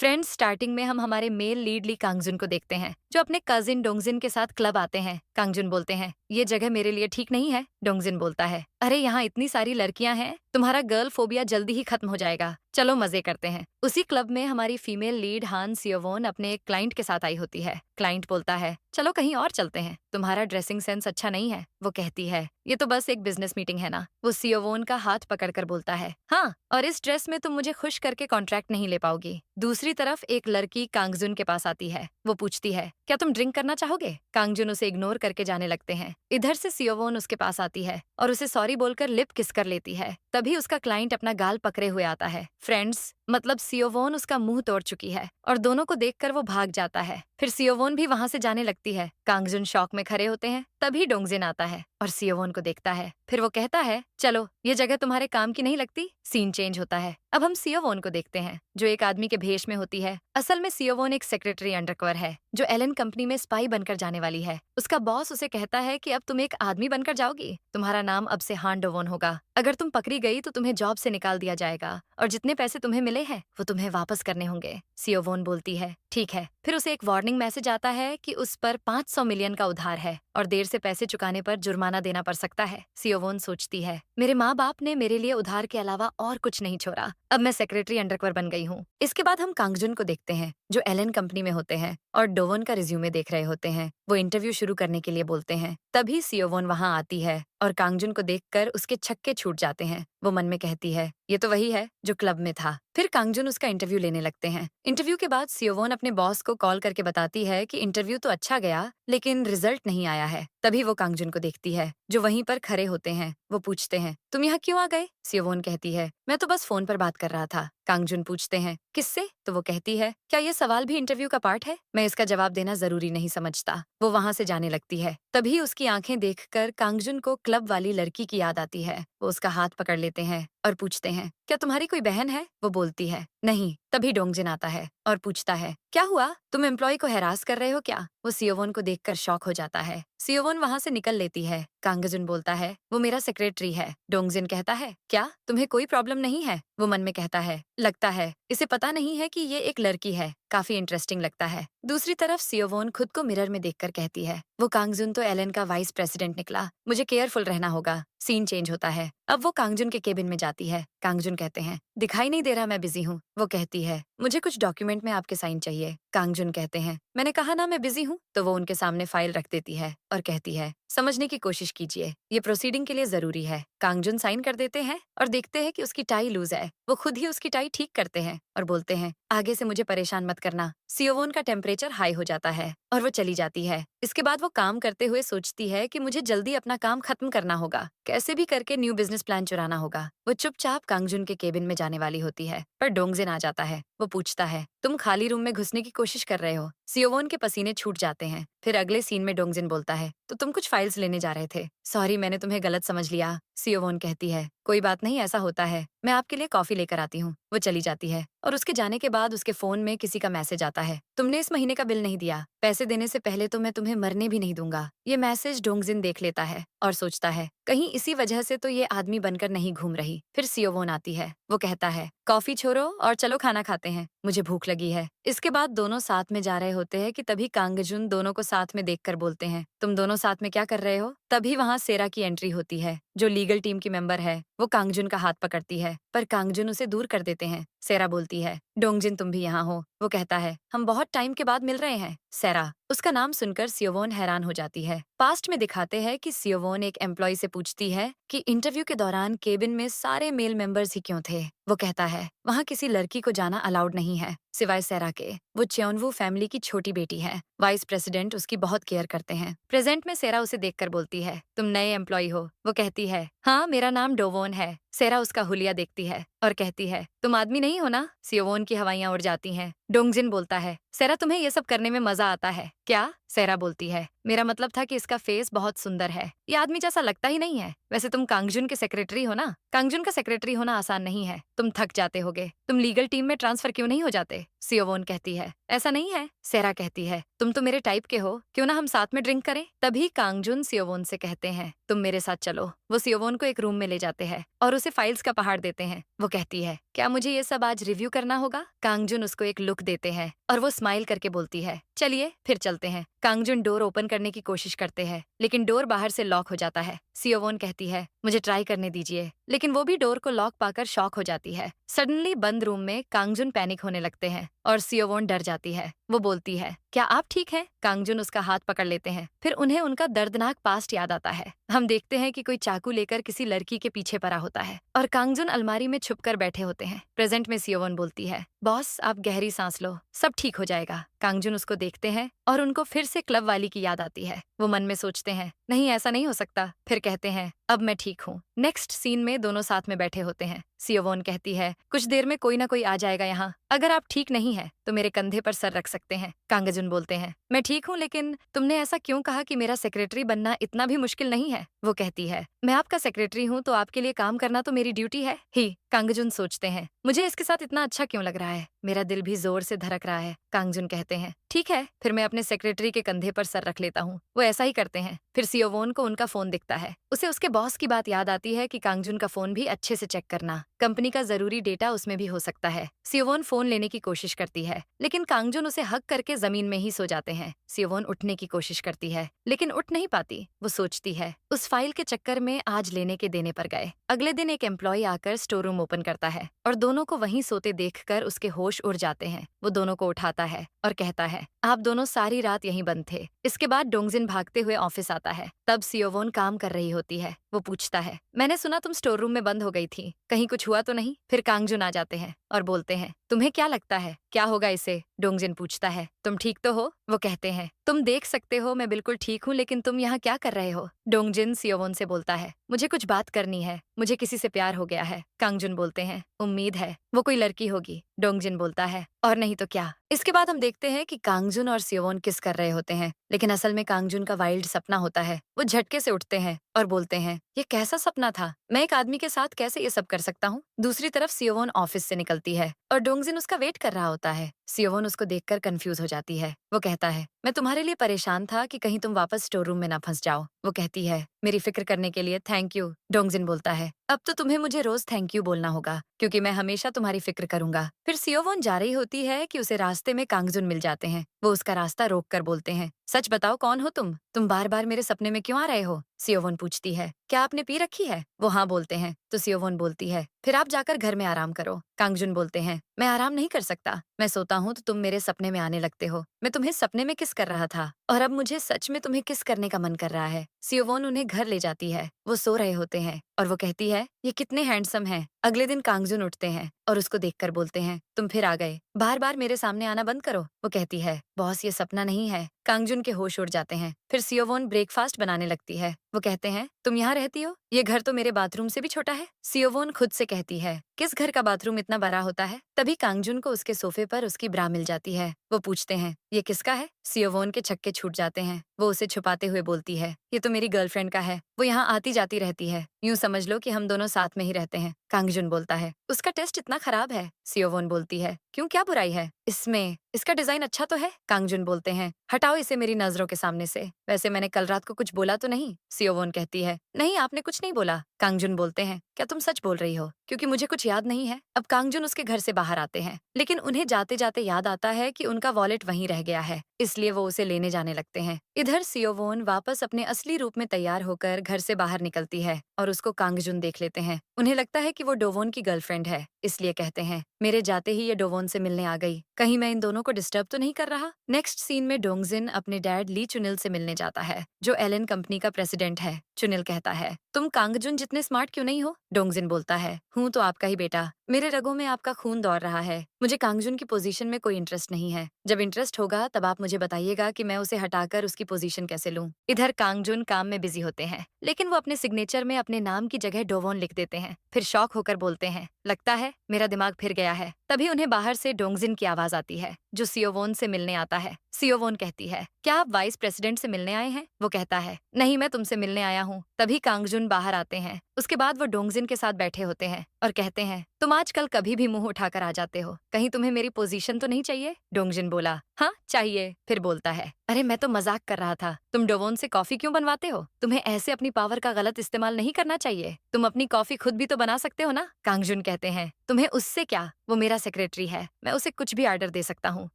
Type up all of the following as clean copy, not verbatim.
Friends, starting में हम हमारे मेल लीड ली कांगजुन को देखते हैं, जो अपने कजिन डोंगजिन के साथ क्लब आते हैं। कांगजुन बोलते हैं, ये जगह मेरे लिए ठीक नहीं है। डोंगजिन बोलता है, अरे यहाँ इतनी सारी लड़कियां हैं, तुम्हारा गर्ल फोबिया जल्दी ही खत्म हो जाएगा। चलो मजे करते हैं। उसी क्लब में हमारी फीमेल लीड हान सियोवोन अपने एक क्लाइंट के साथ आई होती है। क्लाइंट बोलता है, चलो कहीं और चलते हैं, तुम्हारा ड्रेसिंग सेंस अच्छा नहीं है। वो कहती है, ये तो बस एक बिजनेस मीटिंग है ना। वो सियोवोन का हाथ पकड़कर बोलता है, हाँ, और इस ड्रेस में तुम मुझे खुश करके कॉन्ट्रैक्ट नहीं ले पाओगी। दूसरी तरफ एक लड़की कांगजुन के पास आती है। वो पूछती है, क्या तुम ड्रिंक करना चाहोगे? कांगजुन उसे इग्नोर करके जाने लगते हैं। इधर से सियोवोन उसके पास आती है और उसे सॉरी बोलकर लिप किस कर लेती है। तभी उसका क्लाइंट अपना गाल पकड़े हुए आता है। फ्रेंड्स, मतलब सियोवोन उसका मुंह तोड़ चुकी है और दोनों को देखकर वो भाग जाता है। फिर सियोवोन भी वहां से जाने लगती है। कांगजुन शॉक में खड़े होते हैं। तभी डोंगजिन आता है और सियोवोन को देखता है। फिर वो कहता है, चलो ये जगह तुम्हारे काम की नहीं लगती। सीन चेंज होता है। अब हम सियोवोन को देखते हैं, जो एक आदमी के भेष में होती है। असल में सियोवोन एक सेक्रेटरी अंडरकवर है, जो एलन कंपनी में स्पाई बनकर जाने वाली है। उसका बॉस उसे कहता है कि अब तुम एक आदमी बनकर जाओगी, तुम्हारा नाम अब से हान डोवोन होगा। अगर तुम पकड़ी गई तो तुम्हें जॉब से निकाल दिया जाएगा और जितने पैसे तुम्हें मिले हैं वो तुम्हें वापस करने होंगे। सियोवोन बोलती है, ठीक है। फिर उसे एक वार्निंग मैसेज आता है कि उस पर 500 मिलियन का उधार है और देर से पैसे चुकाने पर जुर्माना देना पड़ सकता है। सियोवोन सोचती है, मेरे माँ बाप ने मेरे लिए उधार के अलावा और कुछ नहीं छोड़ा। अब मैं सेक्रेटरी अंडरकवर बन गई हूँ। इसके बाद हम कांगजुन को देखते हैं, जो एलन कंपनी में होते हैं और डोवन का रिज्यूमे देख रहे होते हैं। वो इंटरव्यू शुरू करने के लिए बोलते हैं। तभी सियोवोन वहां आती है और कांगजुन को देखकर उसके छक्के छूट जाते हैं। वो मन में कहती है, ये तो वही है जो क्लब में था। फिर कांगजुन उसका इंटरव्यू लेने लगते हैं। इंटरव्यू के बाद सियोवोन अपने बॉस को कॉल करके बताती है कि इंटरव्यू तो अच्छा गया, लेकिन रिजल्ट नहीं आया है। तभी वो कांगजुन को देखती है, जो वहीं पर खड़े होते हैं। वो पूछते हैं, तुम यहाँ क्यों आ गए? सियोवोन कहती है, मैं तो बस फोन पर बात कर रहा था। कांगजुन पूछते हैं, किससे? तो वो कहती है, क्या ये सवाल भी इंटरव्यू का पार्ट है? मैं इसका जवाब देना जरूरी नहीं समझता। वो वहां से जाने लगती है। तभी उसकी आंखें देखकर कांगजुन को क्लब वाली लड़की की याद आती है। वो उसका हाथ पकड़ लेते हैं और पूछते हैं, क्या तुम्हारी कोई बहन है? वो बोलती है, नहीं। तभी डोंगजिन आता है और पूछता है, क्या हुआ? तुम एम्प्लॉय को हैरास कर रहे हो क्या? वो सियोवोन को देखकर शॉक हो जाता है। सियोवोन वहां से निकल लेती है। कांगजुन बोलता है, वो मेरा सेक्रेटरी है। डोंगजिन कहता है, क्या तुम्हें कोई प्रॉब्लम नहीं है? वो मन में कहता है, लगता है इसे पता नहीं है कि ये एक लड़की है। काफी इंटरेस्टिंग लगता है। दूसरी तरफ सियोवोन खुद को मिरर में देखकर कहती है, वो कांगजुन तो एलन का वाइस प्रेसिडेंट निकला, मुझे केयरफुल रहना होगा। सीन चेंज होता है। अब वो कांगजुन के केबिन में जाती है। कांगजुन कहते हैं, दिखाई नहीं दे रहा, मैं बिजी हूँ। वो कहती है, मुझे कुछ डॉक्यूमेंट में आपके साइन चाहिए। कांगजुन कहते हैं, मैंने कहा ना मैं बिजी हूँ। तो वो उनके सामने फाइल रख देती है और कहती है, समझने की कोशिश कीजिए, ये प्रोसीडिंग के लिए जरूरी है। कांगजुन साइन कर देते हैं और देखते हैं कि उसकी टाई लूज है। वो खुद ही उसकी टाई ठीक करते हैं और बोलते हैं, आगे से मुझे परेशान मत करना। सियोवोन का टेम्परेचर हाई हो जाता है और वो चली जाती है। इसके बाद वो काम करते हुए सोचती है कि मुझे जल्दी अपना काम खत्म करना होगा, कैसे भी करके न्यू बिजनेस प्लान चुराना होगा। वो चुपचाप कांगजुन के केबिन में जाने वाली होती है, पर डोंगजिन आ जाता है। वो पूछता है, तुम खाली रूम में घुसने की कोशिश कर रहे हो? सियोवोन के पसीने छूट जाते हैं। फिर अगले सीन में डोंगजिन बोलता है, तो तुम कुछ फाइल्स लेने जा रहे थे? सॉरी, मैंने तुम्हें गलत समझ लिया। सियोवोन कहती है, कोई बात नहीं, ऐसा होता है, मैं आपके लिए कॉफी लेकर आती हूँ। वो चली जाती है और उसके जाने के बाद उसके फोन में किसी का मैसेज आता है, तुमने इस महीने का बिल नहीं दिया, पैसे देने से पहले तो मैं तुम्हें मरने भी नहीं दूंगा। ये मैसेज डोंगजिन देख लेता है और सोचता है, कहीं इसी वजह से तो ये आदमी बनकर नहीं घूम रही। फिर सियोवोन आती है। वो कहता है, कॉफी छोड़ो और चलो खाना खाते हैं, मुझे भूख लगी है। इसके बाद दोनों साथ में जा रहे होते हैं कि तभी कांगजुन दोनों को साथ में देखकर बोलते हैं, तुम दोनों साथ में क्या कर रहे हो? तभी वहाँ सेरा की एंट्री होती है, जो लीगल टीम की मेंबर है। वो कांगजुन का हाथ पकड़ती है, पर कांगजुन उसे दूर कर देते हैं। सेरा बोलती है, डोंगजिन तुम भी यहाँ हो? वो कहता है, हम बहुत टाइम के बाद मिल रहे हैं। सेरा, उसका नाम सुनकर सियोवोन हैरान हो जाती है। पास्ट में दिखाते हैं कि सियोवोन एक एम्प्लॉय से पूछती है कि इंटरव्यू के दौरान केबिन में सारे मेल मेंबर्स ही क्यों थे। वो कहता है, वहाँ किसी लड़की को जाना अलाउड नहीं है, सिवाय सेरा के। वो च्योनवू फैमिली की छोटी बेटी है। वाइस प्रेसिडेंट उसकी बहुत केयर करते हैं। प्रेजेंट में सेरा उसे देखकर बोलती है, तुम नए एम्प्लॉय हो? वो कहती है, हाँ, मेरा नाम डोवोन है। सेरा उसका हुलिया देखती है और कहती है, तुम आदमी नहीं हो ना? सियोवोन की हवाइयां उड़ जाती हैं। डोंगजिन बोलता है, सेरा तुम्हें ये सब करने में मजा आता है क्या? सेरा बोलती है, मेरा मतलब था कि इसका फेस बहुत सुंदर है, ये आदमी जैसा लगता ही नहीं है। वैसे तुम कांगजुन के सेक्रेटरी हो ना? कांगजुन का सेक्रेटरी होना आसान नहीं है, तुम थक जाते होगे। तुम लीगल टीम में ट्रांसफर क्यों नहीं हो जाते? सियोवोन कहती है, ऐसा नहीं है। सेरा कहती है, तुम तो मेरे टाइप के हो, क्यों ना हम साथ में ड्रिंक करें? तभी कांगजुन सियोवोन से कहते हैं, तुम मेरे साथ चलो। वो सियोवोन को एक रूम में ले जाते हैं और उसे फाइल्स का पहाड़ देते हैं। वो कहती है, क्या मुझे ये सब आज रिव्यू करना होगा? कांगजुन उसको एक लुक देते हैं और वो स्माइल करके बोलती है, चलिए फिर चलते हैं। कांगजुन डोर ओपन करने की कोशिश करते हैं, लेकिन डोर बाहर से लॉक हो जाता है। सियोवोन कहती है, मुझे ट्राई करने दीजिए, लेकिन वो भी डोर को लॉक पाकर शॉक हो जाती है। सडनली बंद रूम में कांगजुन पैनिक होने लगते हैं और सियोवोन डर जाती है। वो बोलती है, क्या आप ठीक हैं? कांगजुन उसका हाथ पकड़ लेते हैं। फिर उन्हें उनका दर्दनाक पास्ट याद आता है। हम देखते हैं कि कोई चाकू लेकर किसी लड़की के पीछे पड़ा होता है और कांगजुन अलमारी में छुपकर बैठे होते हैं। प्रेजेंट में सियोवोन बोलती है, बॉस आप गहरी सांस लो, सब ठीक हो जाएगा। कांगजुन उसको देखते हैं और उनको फिर से क्लब वाली की याद आती है। वो मन में सोचते हैं, नहीं ऐसा नहीं हो सकता। फिर कहते हैं, अब मैं ठीक हूँ। नेक्स्ट सीन में दोनों साथ में बैठे होते हैं। सियोवोन कहती है, कुछ देर में कोई ना कोई आ जाएगा यहाँ। अगर आप ठीक नहीं है तो मेरे कंधे पर सर रख सकते हैं। कांगजुन बोलते हैं, मैं ठीक हूँ, लेकिन तुमने ऐसा क्यों कहा कि मेरा सेक्रेटरी बनना इतना भी मुश्किल नहीं है? वो कहती है, मैं आपका सेक्रेटरी हूँ तो आपके लिए काम करना तो मेरी ड्यूटी है ही। कांगजुन सोचते हैं, मुझे इसके साथ इतना अच्छा क्यों लग रहा है? मेरा दिल भी जोर से धड़क रहा है। कांगजुन कहते हैं, ठीक है, फिर मैं अपने सेक्रेटरी के कंधे पर सर रख लेता हूँ। वो ऐसा ही करते हैं। फिर सियोवोन को उनका फोन दिखता है। उसे उसके बॉस की बात याद आती है कि कांगजुन का फोन भी अच्छे से चेक करना, कंपनी का जरूरी डेटा उसमें भी हो सकता है। सियोवोन फोन लेने की कोशिश करती है, लेकिन कांगजुन उसे हक करके जमीन में ही सो जाते हैं। सियोवोन उठने की कोशिश करती है, लेकिन उठ नहीं पाती। वो सोचती है, उस फाइल के चक्कर में आज लेने के देने पर गए। अगले दिन एक एम्प्लॉय आकर स्टोर रूम ओपन करता है और दोनों को वहीं सोते देखकर उसके होश उड़ जाते हैं। वो दोनों को उठाता है और कहता है, आप दोनों सारी रात यहीं बंद थे। इसके बाद डोंगजिन भागते हुए ऑफिस आता है। तब सियोवोन काम कर रही होती है। वो पूछता है, मैंने सुना तुम स्टोर रूम में बंद हो गई थी, कहीं कुछ हुआ तो नहीं? फिर कांगजुन आ जाते हैं और बोलते हैं, तुम्हें क्या लगता है क्या होगा इसे? डोंगजिन पूछता है, तुम ठीक तो हो? वो कहते हैं, तुम देख सकते हो मैं बिल्कुल ठीक हूँ, लेकिन तुम यहाँ क्या कर रहे हो? डोंगजिन सियोवोन से बोलता है, मुझे कुछ बात करनी है, मुझे किसी से प्यार हो गया है। कांगजुन बोलते हैं, उम्मीद है वो कोई लड़की होगी। डोंगजिन बोलता है, और नहीं तो क्या। इसके बाद हम देखते हैं कि कांगजुन और सियोवोन किस कर रहे होते हैं, लेकिन असल में कांगजुन का वाइल्ड सपना होता है। वो झटके से उठते हैं और बोलते हैं, ये कैसा सपना था? मैं एक आदमी के साथ कैसे ये सब कर सकता हूँ? दूसरी तरफ सियोवोन ऑफिस से निकलती है और डोंगजिन उसका वेट कर रहा होता है। सियोवोन उसको देखकर कंफ्यूज हो जाती है। वो कहता है, मैं तुम्हारे लिए परेशान था कि कहीं तुम वापस स्टोर रूम में ना फंस जाओ। वो कहती है, मेरी फिक्र करने के लिए थैंक यू। डोंगजिन बोलता है, अब तो तुम्हें मुझे रोज थैंक यू बोलना होगा, क्योंकि मैं हमेशा तुम्हारी फिक्र करूंगा। फिर सियोवोन जा रही होती है कि उसे रास्ते में कांगजुन मिल जाते हैं। वो उसका रास्ता रोक कर बोलते हैं, सच बताओ कौन हो तुम बार बार मेरे सपने में क्यों आ रहे हो? सियोवोन पूछती है, क्या आपने पी रखी है? वो हाँ बोलते हैं। तो सियोवोन बोलती है, फिर आप जाकर घर में आराम करो। कांगजुन बोलते हैं, मैं आराम नहीं कर सकता, मैं सोता हूँ तो तुम मेरे सपने में आने लगते हो। मैं तुम्हें सपने में किस कर रहा था और अब मुझे सच में तुम्हें किस करने का मन कर रहा है। सियोवोन उन्हें घर ले जाती है। वो सो रहे होते हैं और वो कहती है, ये कितने हैंडसम हैं। अगले दिन कांगजुन उठते हैं और उसको देखकर बोलते हैं, तुम फिर आ गए, बार बार मेरे सामने आना बंद करो। वो कहती है, बॉस ये सपना नहीं है। कांगजुन के होश उड़ जाते हैं। फिर सियोवोन ब्रेकफास्ट बनाने लगती है। वो कहते हैं, तुम यहाँ रहती हो? ये घर तो मेरे बाथरूम से भी छोटा है। सियोवोन खुद से कहती है, किस घर का बाथरूम इतना बड़ा होता है? तभी कांगजुन को उसके सोफे पर उसकी ब्रा मिल जाती है। वो पूछते हैं, ये किसका है? सियोवोन के छक्के छूट जाते हैं। वो उसे छुपाते हुए बोलती है, ये तो मेरी गर्लफ्रेंड का है, वो यहाँ आती जाती रहती है, यूं समझ लो कि हम दोनों साथ में ही रहते हैं। कांगजुन बोलता है, उसका टेस्ट इतना खराब है। सियोवोन बोलती है, क्यों क्या बुराई है इसमें? इसका डिजाइन अच्छा तो है। कांगजुन बोलते हैं, हटाओ इसे मेरी नजरों के सामने से। वैसे मैंने कल रात को कुछ बोला तो नहीं? सियोवोन कहती है, नहीं आपने कुछ नहीं बोला। कांगजुन बोलते हैं, क्या तुम सच बोल रही हो? क्योंकि मुझे कुछ याद नहीं है। अब कांगजुन उसके घर से बाहर आते हैं, लेकिन उन्हें जाते जाते याद आता है कि उनका वॉलेट वहीं रह गया है, इसलिए वो उसे लेने जाने लगते हैं। इधर सियोवोन वापस अपने असली रूप में तैयार होकर घर से बाहर निकलती है और उसको कांगजुन देख लेते हैं। उन्हें लगता है कि वो डोवोन की गर्लफ्रेंड है, इसलिए कहते हैं, मेरे जाते ही ये डोवोन से मिलने आ गई, कहीं मैं इन दोनों को डिस्टर्ब तो नहीं कर रहा? नेक्स्ट सीन में डोंगजिन अपने डैड ली चुनिल से मिलने जाता है, जो एलन कंपनी का प्रेसिडेंट है। चुनिल कहता है, तुम कांगजुन जितने स्मार्ट क्यों नहीं हो? डोंगजिन बोलता है, हूँ तो आपका ही बेटा, मेरे रगों में आपका खून दौड़ रहा है। मुझे कांगजुन की पोजीशन में कोई इंटरेस्ट नहीं है। जब इंटरेस्ट होगा तब आप मुझे बताइएगा कि मैं उसे हटाकर उसकी पोजीशन कैसे लूं। इधर कांगजुन काम में बिजी होते हैं, लेकिन वो अपने सिग्नेचर में अपने नाम की जगह डोवोन लिख देते हैं। फिर शॉक होकर बोलते हैं, लगता है मेरा दिमाग फिर गया है। तभी उन्हें बाहर से डोंगजिन की आवाज आती है, जो सियोवोन से मिलने आता है। सियोवोन कहती है, क्या आप वाइस प्रेसिडेंट से मिलने आए हैं? वो कहता है, नहीं मैं तुमसे मिलने आया हूँ। तभी कांगजुन बाहर आते हैं। उसके बाद वो डोंगजिन के साथ बैठे होते हैं और कहते हैं, तुम आजकल कभी भी मुंह उठाकर आ जाते हो, कहीं तुम्हें मेरी पोजीशन तो नहीं चाहिए? डोंगजिन बोला, हाँ चाहिए। फिर बोलता है, अरे मैं तो मजाक कर रहा था। तुम डोवोन से कॉफी क्यों बनवाते हो? तुम्हें ऐसे अपनी पावर का गलत इस्तेमाल नहीं करना चाहिए। तुम अपनी कॉफी खुद भी तो बना सकते हो ना। कांगजुन कहते हैं, तुम्हें उससे क्या, वो मेरा सेक्रेटरी है, मैं उसे कुछ भी ऑर्डर दे सकता हूँ।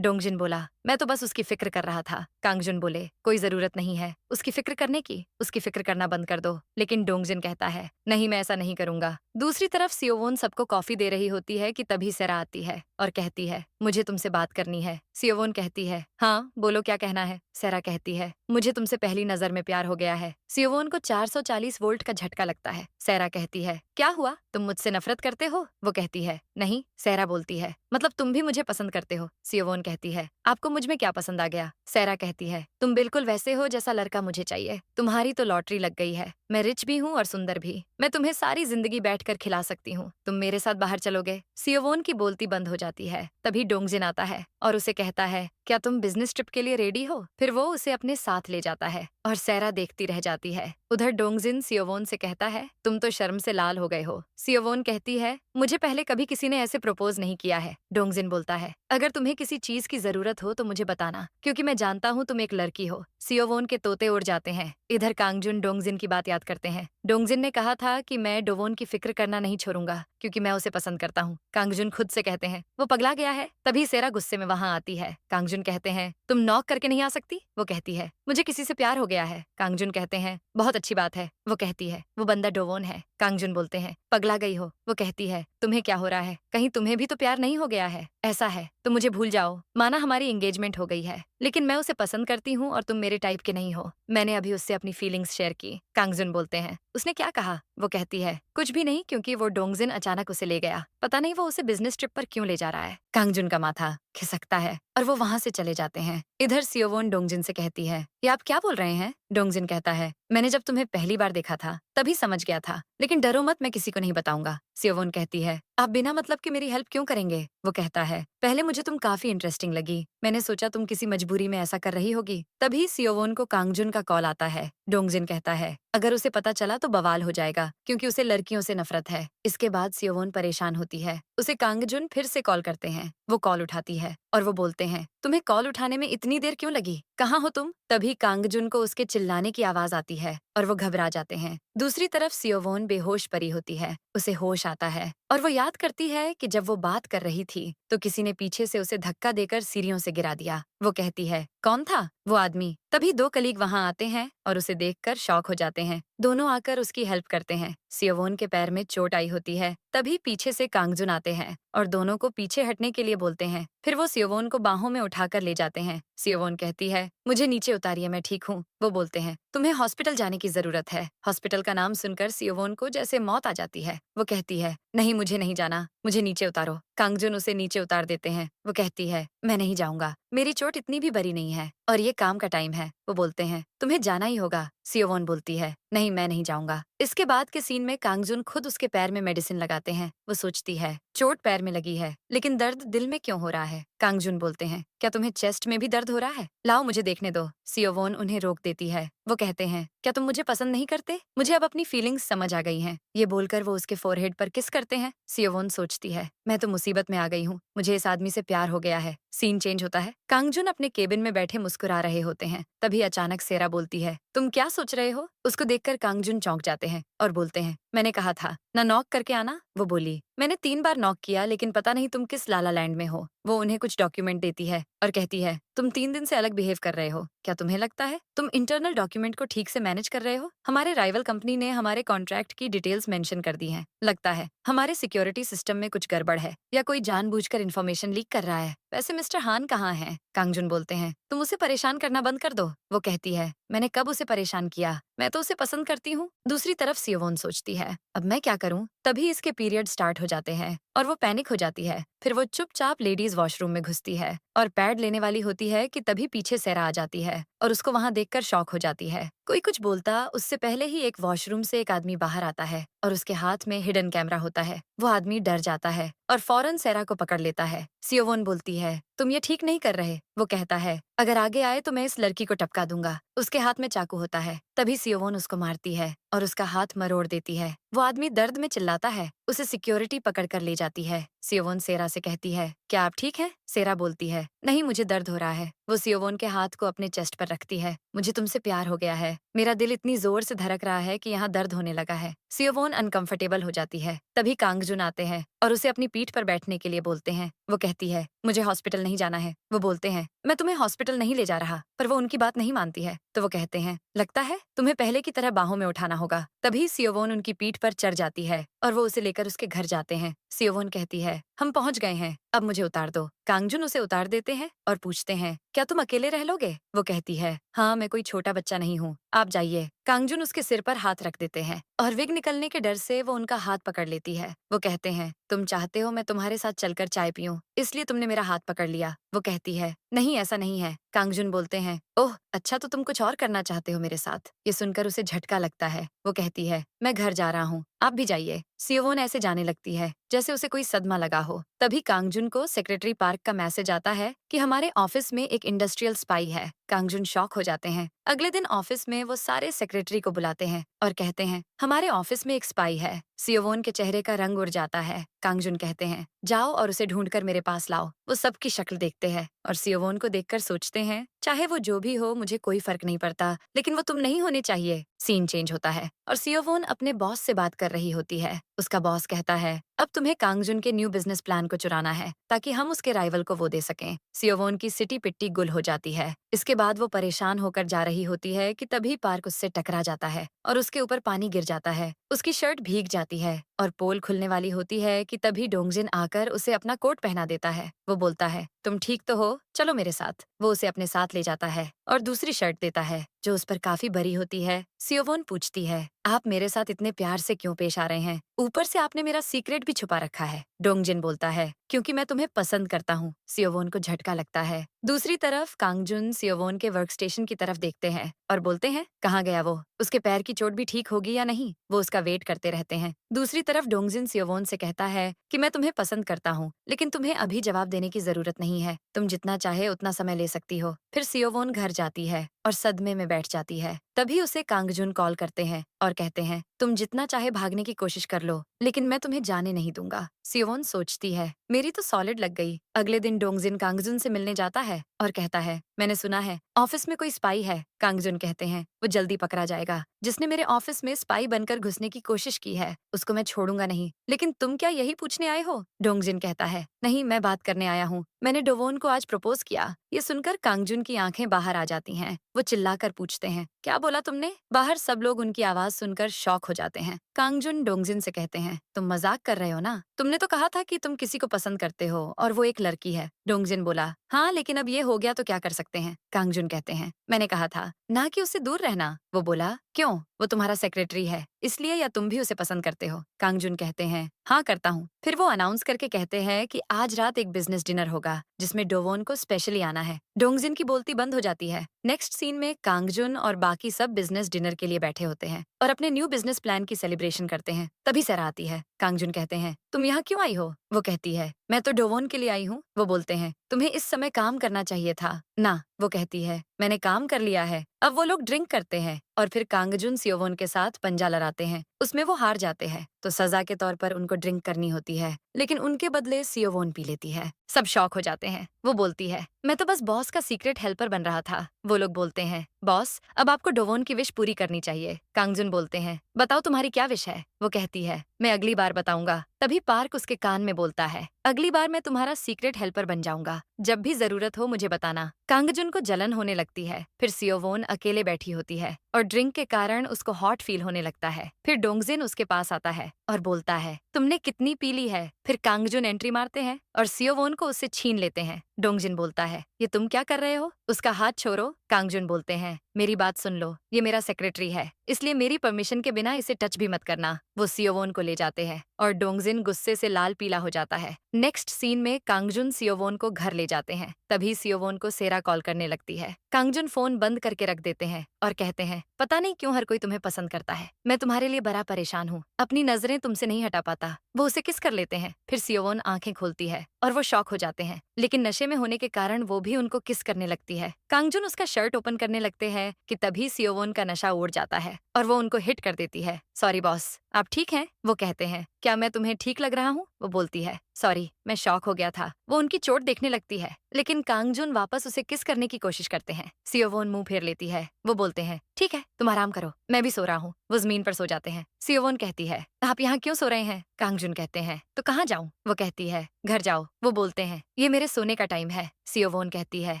डोंगजिन बोला, मैं तो बस उसकी फिक्र कर रहा था। कांगजुन बोले, कोई जरूरत नहीं है उसकी फिक्र करने की, उसकी फिक्र करना बंद कर दो। लेकिन डोंगजिन कहता है, नहीं मैं ऐसा नहीं करूंगा। दूसरी तरफ सियोवोन सबको कॉफी दे रही होती है कि तभी सेरा आती है और कहती है, मुझे तुमसे बात करनी है। सियोवोन कहती है, हाँ बोलो क्या कहना है। सेरा कहती है, मुझे तुमसे पहली नजर में प्यार हो गया है। सियोवोन को 440 वोल्ट का झटका लगता है। सेरा कहती है, क्या हुआ, तुम मुझसे नफरत करते हो? वो कहती है, नहीं। सेरा बोलती है, मतलब तुम भी मुझे पसंद करते हो? सियोवोन कहती है, आपको मुझ में क्या पसंद आ गया? सेरा कहती है, तुम बिल्कुल वैसे हो जैसा लड़का मुझे चाहिए। तुम्हारी तो लॉटरी लग गई है। मैं रिच भी हूँ और सुंदर भी। मैं तुम्हें सारी जिंदगी बैठकर खिला सकती हूँ। तुम मेरे साथ बाहर चलोगे? सियोवोन की बोलती बंद हो जाती है। तभी डोंगजिन आता है और उसे कहता है, क्या तुम बिजनेस ट्रिप के लिए रेडी हो? फिर वो उसे अपने साथ ले जाता है और सेरा देखती रह जाती है। उधर डोंगजिन सियोवोन से कहता है, तुम तो शर्म से लाल हो गए हो। सियोवोन कहती है, मुझे पहले कभी किसी ने ऐसे प्रपोज नहीं किया है। डोंगजिन बोलता है, अगर तुम्हें किसी चीज की जरूरत हो तो मुझे बताना, क्योंकि मैं जानता हूँ तुम एक लड़की हो। सियोवोन के तोते उड़ जाते हैं। इधर कांगजुन डोंगजिन की बात याद करते हैं। डोंगजिन ने कहा था कि मैं डोवोन की फिक्र करना नहीं छोड़ूंगा क्योंकि मैं उसे पसंद करता हूँ। कांगजुन खुद से कहते हैं, वो पगला गया है। तभी सेरा गुस्से में वहां आती है। कांगजुन कहते हैं, तुम नॉक करके नहीं आ सकती? वो कहती है, मुझे किसी से प्यार हो गया है। कांगजुन कहते हैं, बहुत अच्छी बात है। वो कहती है, वो बंदा डोवोन है। कांगजुन बोलते हैं, पगला गई हो? वो कहती है, तुम्हें क्या हो रहा है? कहीं तुम्हें भी तो प्यार नहीं हो गया है? ऐसा है तो मुझे भूल जाओ। माना हमारी एंगेजमेंट हो गई है, लेकिन मैं उसे पसंद करती हूँ और तुम मेरे टाइप के नहीं हो। मैंने अभी उससे अपनी फीलिंग्स शेयर की। कांगजुन बोलते हैं, उसने क्या कहा? वो कहती है, कुछ भी नहीं, क्योंकि वो डोंगजिन अचानक उसे ले गया। पता नहीं वो उसे बिजनेस ट्रिप पर क्यों ले जा रहा है। कांगजुन का माथा खिसकता है और वो वहां से चले जाते हैं। इधर सियोवोन डोंगजिन से कहती है, ये आप क्या बोल रहे हैं? डोंगजिन कहता है, मैंने जब तुम्हें पहली बार देखा था तभी समझ गया था, लेकिन डरो मत, मैं किसी को नहीं बताऊंगा। सियोवोन कहती है, आप बिना मतलब के मेरी हेल्प क्यों करेंगे? वो कहता है, पहले मुझे तुम काफी इंटरेस्टिंग लगी, मैंने सोचा तुम किसी मजबूरी में ऐसा कर रही होगी। तभी सियोवोन को कांगजुन का कॉल आता है। डोंगजिन कहता है, अगर उसे पता चला तो बवाल हो जाएगा, क्योंकि उसे लड़कियों से नफरत है। इसके बाद सियोवोन परेशान होती है। उसे कांगजुन फिर से कॉल करते हैं। वो कॉल उठाती है और वो बोलते हैं, तुम्हें कॉल उठाने में इतनी देर क्यों लगी? कहाँ हो तुम? तभी कांगजुन को उसके चिल्लाने की आवाज आती है और वो घबरा जाते हैं। दूसरी तरफ सियोवोन बेहोश पड़ी होती है। उसे होश आता है और वो याद करती है कि जब वो बात कर रही थी तो किसी ने पीछे से उसे धक्का देकर सीढ़ियों से गिरा दिया। वो कहती है, कौन था वो आदमी? तभी दो कलीग वहां आते हैं और उसे देखकर शॉक हो जाते हैं। दोनों आकर उसकी हेल्प करते हैं। सियोवोन के पैर में चोट आई होती है। तभी पीछे से कांगजुन आते हैं और दोनों को पीछे हटने के लिए बोलते हैं। फिर वो सियोवोन को बाहों में उठाकर ले जाते हैं। सियोवोन कहती है, मुझे नीचे उतारिए, मैं ठीक हूँ। वो बोलते हैं, तुम्हें हॉस्पिटल जाने की जरूरत है। हॉस्पिटल का नाम सुनकर सियोवोन को जैसे मौत आ जाती है। वो कहती है, नहीं मुझे नहीं जाना, मुझे नीचे उतारो। कांगजुन उसे नीचे उतार देते हैं। वो कहती है, मैं नहीं जाऊंगा, मेरी चोट इतनी भी बड़ी नहीं है और ये काम का टाइम है। वो बोलते हैं, तुम्हें जाना ही होगा। सियोवोन बोलती है, नहीं मैं नहीं जाऊंगा। इसके बाद के सीन में कांगजुन खुद उसके पैर में मेडिसिन लगाते हैं। वो सोचती है, चोट पैर में लगी है, लेकिन दर्द दिल में क्यों हो रहा है? कांगजुन बोलते हैं, क्या तुम्हें चेस्ट में भी दर्द हो रहा है? लाओ मुझे देखने दो। सियोवोन उन्हें रोक देती है। वो कहते हैं, क्या तुम मुझे पसंद नहीं करते? मुझे अब अपनी फीलिंग्स समझ आ गई हैं। ये बोलकर वो उसके फोरहेड पर किस करते हैं। सियोवोन सोचती है, मैं तो मुसीबत में आ गई हूँ, मुझे इस आदमी से प्यार हो गया है। सीन चेंज होता है। कांगजुन अपने केबिन में बैठे मुस्कुरा रहे होते हैं। तभी अचानक सेरा बोलती है, तुम क्या सोच रहे हो? उसको देखकर कांगजुन चौंक जाते हैं और बोलते हैं, मैंने कहा था ना नॉक करके आना। वो बोली, मैंने 3 बार नॉक किया, लेकिन पता नहीं तुम किस लाला लैंड में हो। वो उन्हें कुछ डॉक्यूमेंट देती है और कहती है, तुम 3 दिन से अलग बिहेव कर रहे हो। क्या तुम्हें लगता है तुम इंटरनल डॉक्यूमेंट को ठीक से मैनेज कर रहे हो? हमारे राइवल कंपनी ने हमारे कॉन्ट्रैक्ट की डिटेल्स मेंशन कर दी हैं। लगता है हमारे सिक्योरिटी सिस्टम में कुछ गड़बड़ है या कोई जानबूझकर इन्फॉर्मेशन लीक कर रहा है। वैसे मिस्टर हान कहाँ हैं? कांगजुन बोलते हैं, तुम उसे परेशान करना बंद कर दो। वो कहती है, मैंने कब उसे परेशान किया? मैं तो उसे पसंद करती हूँ। दूसरी तरफ सियोवोन सोचती है, अब मैं क्या करूँ? तभी इसके पीरियड स्टार्ट हो जाते हैं और वो पैनिक हो जाती है। फिर वो चुपचाप लेडीज वॉशरूम में घुसती है और पैड लेने वाली होती है कि तभी पीछे सेरा आ जाती है और उसको वहां देखकर शॉक हो जाती है। कोई कुछ बोलता उससे पहले ही एक वॉशरूम से एक आदमी बाहर आता है और उसके हाथ में हिडन कैमरा होता है। वो आदमी डर जाता है और फौरन सेरा को पकड़ लेता है। सियोवोन बोलती है, तुम ये ठीक नहीं कर रहे। वो कहता है, अगर आगे आए तो मैं इस लड़की को टपका दूंगा। उसके हाथ में चाकू होता है। तभी सियोवोन उसको मारती है और उसका हाथ मरोड़ देती है। वो आदमी दर्द में चिल्लाता है उसे सिक्योरिटी पकड़ कर ले जाती है। सियोवोन सेरा से कहती है, क्या आप ठीक हैं? सेरा बोलती है, नहीं मुझे दर्द हो रहा है। वो सियोवोन के हाथ को अपने चेस्ट पर रखती है। मुझे तुमसे प्यार हो गया है। मेरा दिल इतनी जोर से धड़क रहा है कि यहाँ दर्द होने लगा है। सियोवोन अनकंफर्टेबल हो जाती है। तभी कांगजुन आते हैं और उसे अपनी पीठ पर बैठने के लिए बोलते हैं। वो कहती है, मुझे हॉस्पिटल नहीं जाना है। वो बोलते हैं, मैं तुम्हें हॉस्पिटल नहीं ले जा रहा, पर वो उनकी बात नहीं मानती है। तो वो कहते हैं, लगता है तुम्हें पहले की तरह बाहों में उठाना होगा। तभी सियोवोन उनकी पीठ पर चढ़ जाती है और वो उसे लेकर उसके घर जाते हैं। सियोवोन कहती है, हम पहुंच गए हैं, अब मुझे उतार दो। कांगजुन उसे उतार देते हैं और पूछते हैं, क्या तुम अकेले रह लोगे? वो कहती है, हाँ मैं कोई छोटा बच्चा नहीं हूँ, आप जाइए। कांगजुन उसके सिर पर हाथ रख देते हैं और विग निकलने के डर से वो उनका हाथ पकड़ लेती है। वो कहते हैं, तुम चाहते हो मैं तुम्हारे साथ चलकर चाय पीऊं, इसलिए तुमने मेरा हाथ पकड़ लिया। वो कहती है, नहीं ऐसा नहीं है। कांगजुन बोलते हैं, ओह अच्छा तो तुम कुछ और करना चाहते हो मेरे साथ। ये सुनकर उसे झटका लगता है। वो कहती है, मैं घर जा रहा हूँ, आप भी जाइए। सियोवोन ऐसे जाने लगती है जैसे उसे कोई सदमा लगा हो। तभी कांगजुन को सेक्रेटरी पार्क का मैसेज आता है कि हमारे ऑफिस में एक इंडस्ट्रियल स्पाई है। कांगजुन शॉक हो जाते हैं। अगले दिन ऑफिस में वो सारे सेक्रेटरी को बुलाते हैं और कहते हैं, हमारे ऑफिस में एक स्पाई है। सियोवोन के चेहरे का रंग उड़ जाता है। कांगजुन कहते हैं, जाओ और उसे ढूंढकर मेरे पास लाओ। वो सबकी शक्ल देखते हैं और सियोवोन को देखकर सोचते हैं, चाहे वो जो भी हो मुझे कोई फर्क नहीं पड़ता, लेकिन वो तुम नहीं होने चाहिए। सीन चेंज होता है और सियोवोन अपने बॉस से बात कर रही होती है। उसका बॉस कहता है, अब तुम्हें कांगजुन के न्यू बिजनेस प्लान को चुराना है ताकि हम उसके राइवल को वो दे सकें। सियोवोन की सिटी पिट्टी गुल हो जाती है। इसके बाद वो परेशान होकर जा रही होती है कि तभी पार्क उससे टकरा जाता है और उसके ऊपर पानी गिर जाता है। उसकी शर्ट भीग जाती है और पोल खुलने वाली होती है कि तभी डोंगजिन आकर उसे अपना कोट पहना देता है। वो बोलता है, तुम ठीक तो हो, चलो मेरे साथ। वो उसे अपने साथ ले जाता है और दूसरी शर्ट देता है जो उस पर काफी बड़ी होती है। सियोवोन पूछती है, आप मेरे साथ इतने प्यार से क्यों पेश आ रहे हैं? ऊपर से आपने मेरा सीक्रेट भी छुपा रखा है। डोंगजिन बोलता है, क्योंकि मैं तुम्हें पसंद करता हूँ। सियोवोन को झटका लगता है। दूसरी तरफ कांगजुन सियोवोन के वर्क स्टेशन की तरफ देखते हैं और बोलते हैं, कहाँ गया वो? उसके पैर की चोट भी ठीक होगी या नहीं? वो उसका वेट करते रहते हैं। दूसरी तरफ डोंगजिन सियोवोन से कहता है कि मैं तुम्हें पसंद करता हूँ, लेकिन तुम्हें अभी जवाब देने की जरूरत नहीं है। तुम जितना चाहे उतना समय ले सकती हो। फिर सियोवोन घर जाती है और सदमे में बैठ जाती है। तभी उसे कांगजुन कॉल करते हैं और कहते हैं, तुम जितना चाहे भागने की कोशिश कर लो, लेकिन मैं तुम्हें जाने नहीं दूंगा। सियोवोन सोचती है, मेरी तो सॉलिड लग गई। अगले दिन डोंगजिन कांगजुन से मिलने जाता है और कहता है, मैंने सुना है ऑफिस में कोई स्पाई है। कांगजुन कहते हैं, वो जल्दी पकड़ा जाएगा। जिसने मेरे ऑफिस में स्पाई बनकर घुसने की कोशिश की है उसको मैं छोड़ूंगा नहीं। लेकिन तुम क्या यही पूछने आए हो? डोंगजिन कहता है, नहीं मैं बात करने आया हूँ। मैंने डोवोन को आज प्रपोज किया। ये सुनकर कांगजुन की आंखें बाहर आ जाती हैं। वो चिल्लाकर पूछते हैं, क्या बोला तुमने? बाहर सब लोग उनकी आवाज सुनकर शॉक हो जाते हैं। कांगजुन डोंगजिन से कहते हैं, तुम मजाक कर रहे हो ना? तुमने तो कहा था कि तुम किसी को पसंद करते हो और वो एक लड़की है। डोंगजिन बोला, हाँ लेकिन अब ये हो गया तो क्या कर सकते हैं। कांगजुन कहते हैं, मैंने कहा था ना कि उससे दूर रहना। वो बोला, क्यों? वो तुम्हारा सेक्रेटरी है इसलिए, या तुम भी उसे पसंद करते हो? कांगजुन कहते हैं, हाँ करता हूँ। फिर वो अनाउंस करके कहते हैं कि आज रात एक बिजनेस डिनर होगा जिसमें डोवोन को स्पेशली आना है। डोंगजिन की बोलती बंद हो जाती है। नेक्स्ट सीन में कांगजुन और बाकी सब बिजनेस डिनर के लिए बैठे होते हैं और अपने न्यू बिजनेस प्लान की सेलिब्रेशन करते हैं। तभी सरा आती है। कांगजुन कहते हैं, तुम यहाँ क्यों आई हो? वो कहती है, मैं तो डोवोन के लिए आई हूँ। वो बोलते हैं, तुम्हें इस समय काम करना चाहिए था ना। वो कहती है, मैंने काम कर लिया है। अब वो लोग ड्रिंक करते हैं और फिर कांगजुन सियोवोन के साथ पंजा लड़ाते हैं। उसमें वो हार जाते हैं तो सजा के तौर पर उनको ड्रिंक करनी होती है, लेकिन उनके बदले सियोवोन पी लेती है। सब शॉक हो जाते हैं। वो बोलती है, मैं तो बस बॉस का सीक्रेट हेल्पर बन रहा था। वो लोग बोलते हैं, बॉस अब आपको डोवोन की विश पूरी करनी चाहिए। कांगजुन बोलते हैं, बताओ तुम्हारी क्या विश है? वो कहती है, मैं अगली बार बताऊंगा। तभी पार्क उसके कान में बोलता है, अगली बार मैं तुम्हारा सीक्रेट हेल्पर बन जाऊंगा। जब भी जरूरत हो मुझे बताना। कांगजुन को जलन होने लगती है। फिर सियोवोन अकेले बैठी होती है और ड्रिंक के कारण उसको हॉट फील होने लगता है। फिर डोंगजिन उसके पास आता है और बोलता है, तुमने कितनी पी ली है? फिर कांगजुन एंट्री मारते हैं और सियोवोन को उससे छीन लेते हैं। डोंगजिन बोलता है, ये तुम क्या कर रहे हो? उसका हाथ छोड़ो। कांगजुन बोलते हैं, मेरी बात सुन लो, ये मेरा सेक्रेटरी है, इसलिए मेरी परमिशन के बिना इसे टच भी मत करना। वो सियोवोन को ले जाते हैं और डोंगजिन गुस्से से लाल पीला हो जाता है। नेक्स्ट सीन में कांगजुन सियोवोन को घर ले जाते हैं। तभी सियोवोन को सेरा कॉल करने लगती है। कांगजुन फोन बंद करके रख देते हैं और कहते हैं, पता नहीं क्यों हर कोई तुम्हें पसंद करता है। मैं तुम्हारे लिए बड़ा परेशान हूँ, अपनी नजरें तुमसे नहीं हटा पाता। वो उसे किस कर लेते हैं। फिर सियोवोन आंखें खोलती है और वो शॉक हो जाते हैं, लेकिन नशे में होने के कारण वो भी उनको किस करने लगती है। कांगजुन उसका शर्ट ओपन करने लगते हैं कि तभी सियोवोन का नशा उड़ जाता है और वो उनको हिट कर देती है। सॉरी बॉस, आप ठीक हैं? वो कहते हैं, क्या मैं तुम्हें ठीक लग रहा हूँ? वो बोलती है, सॉरी, मैं शॉक हो गया था। वो उनकी चोट देखने लगती है, लेकिन कांगजुन वापस उसे किस करने की कोशिश करते हैं। सियोवोन मुंह फेर लेती है। वो बोलते हैं, ठीक है, तुम आराम करो, मैं भी सो रहा हूँ। वो जमीन पर सो जाते हैं। सियोवोन कहती है, आप यहाँ क्यों सो रहे हैं? कांगजुन कहते हैं, तो कहाँ जाऊँ? वो कहती है, घर जाओ। वो बोलते हैं, ये मेरे सोने का टाइम है। सियोवोन कहती है,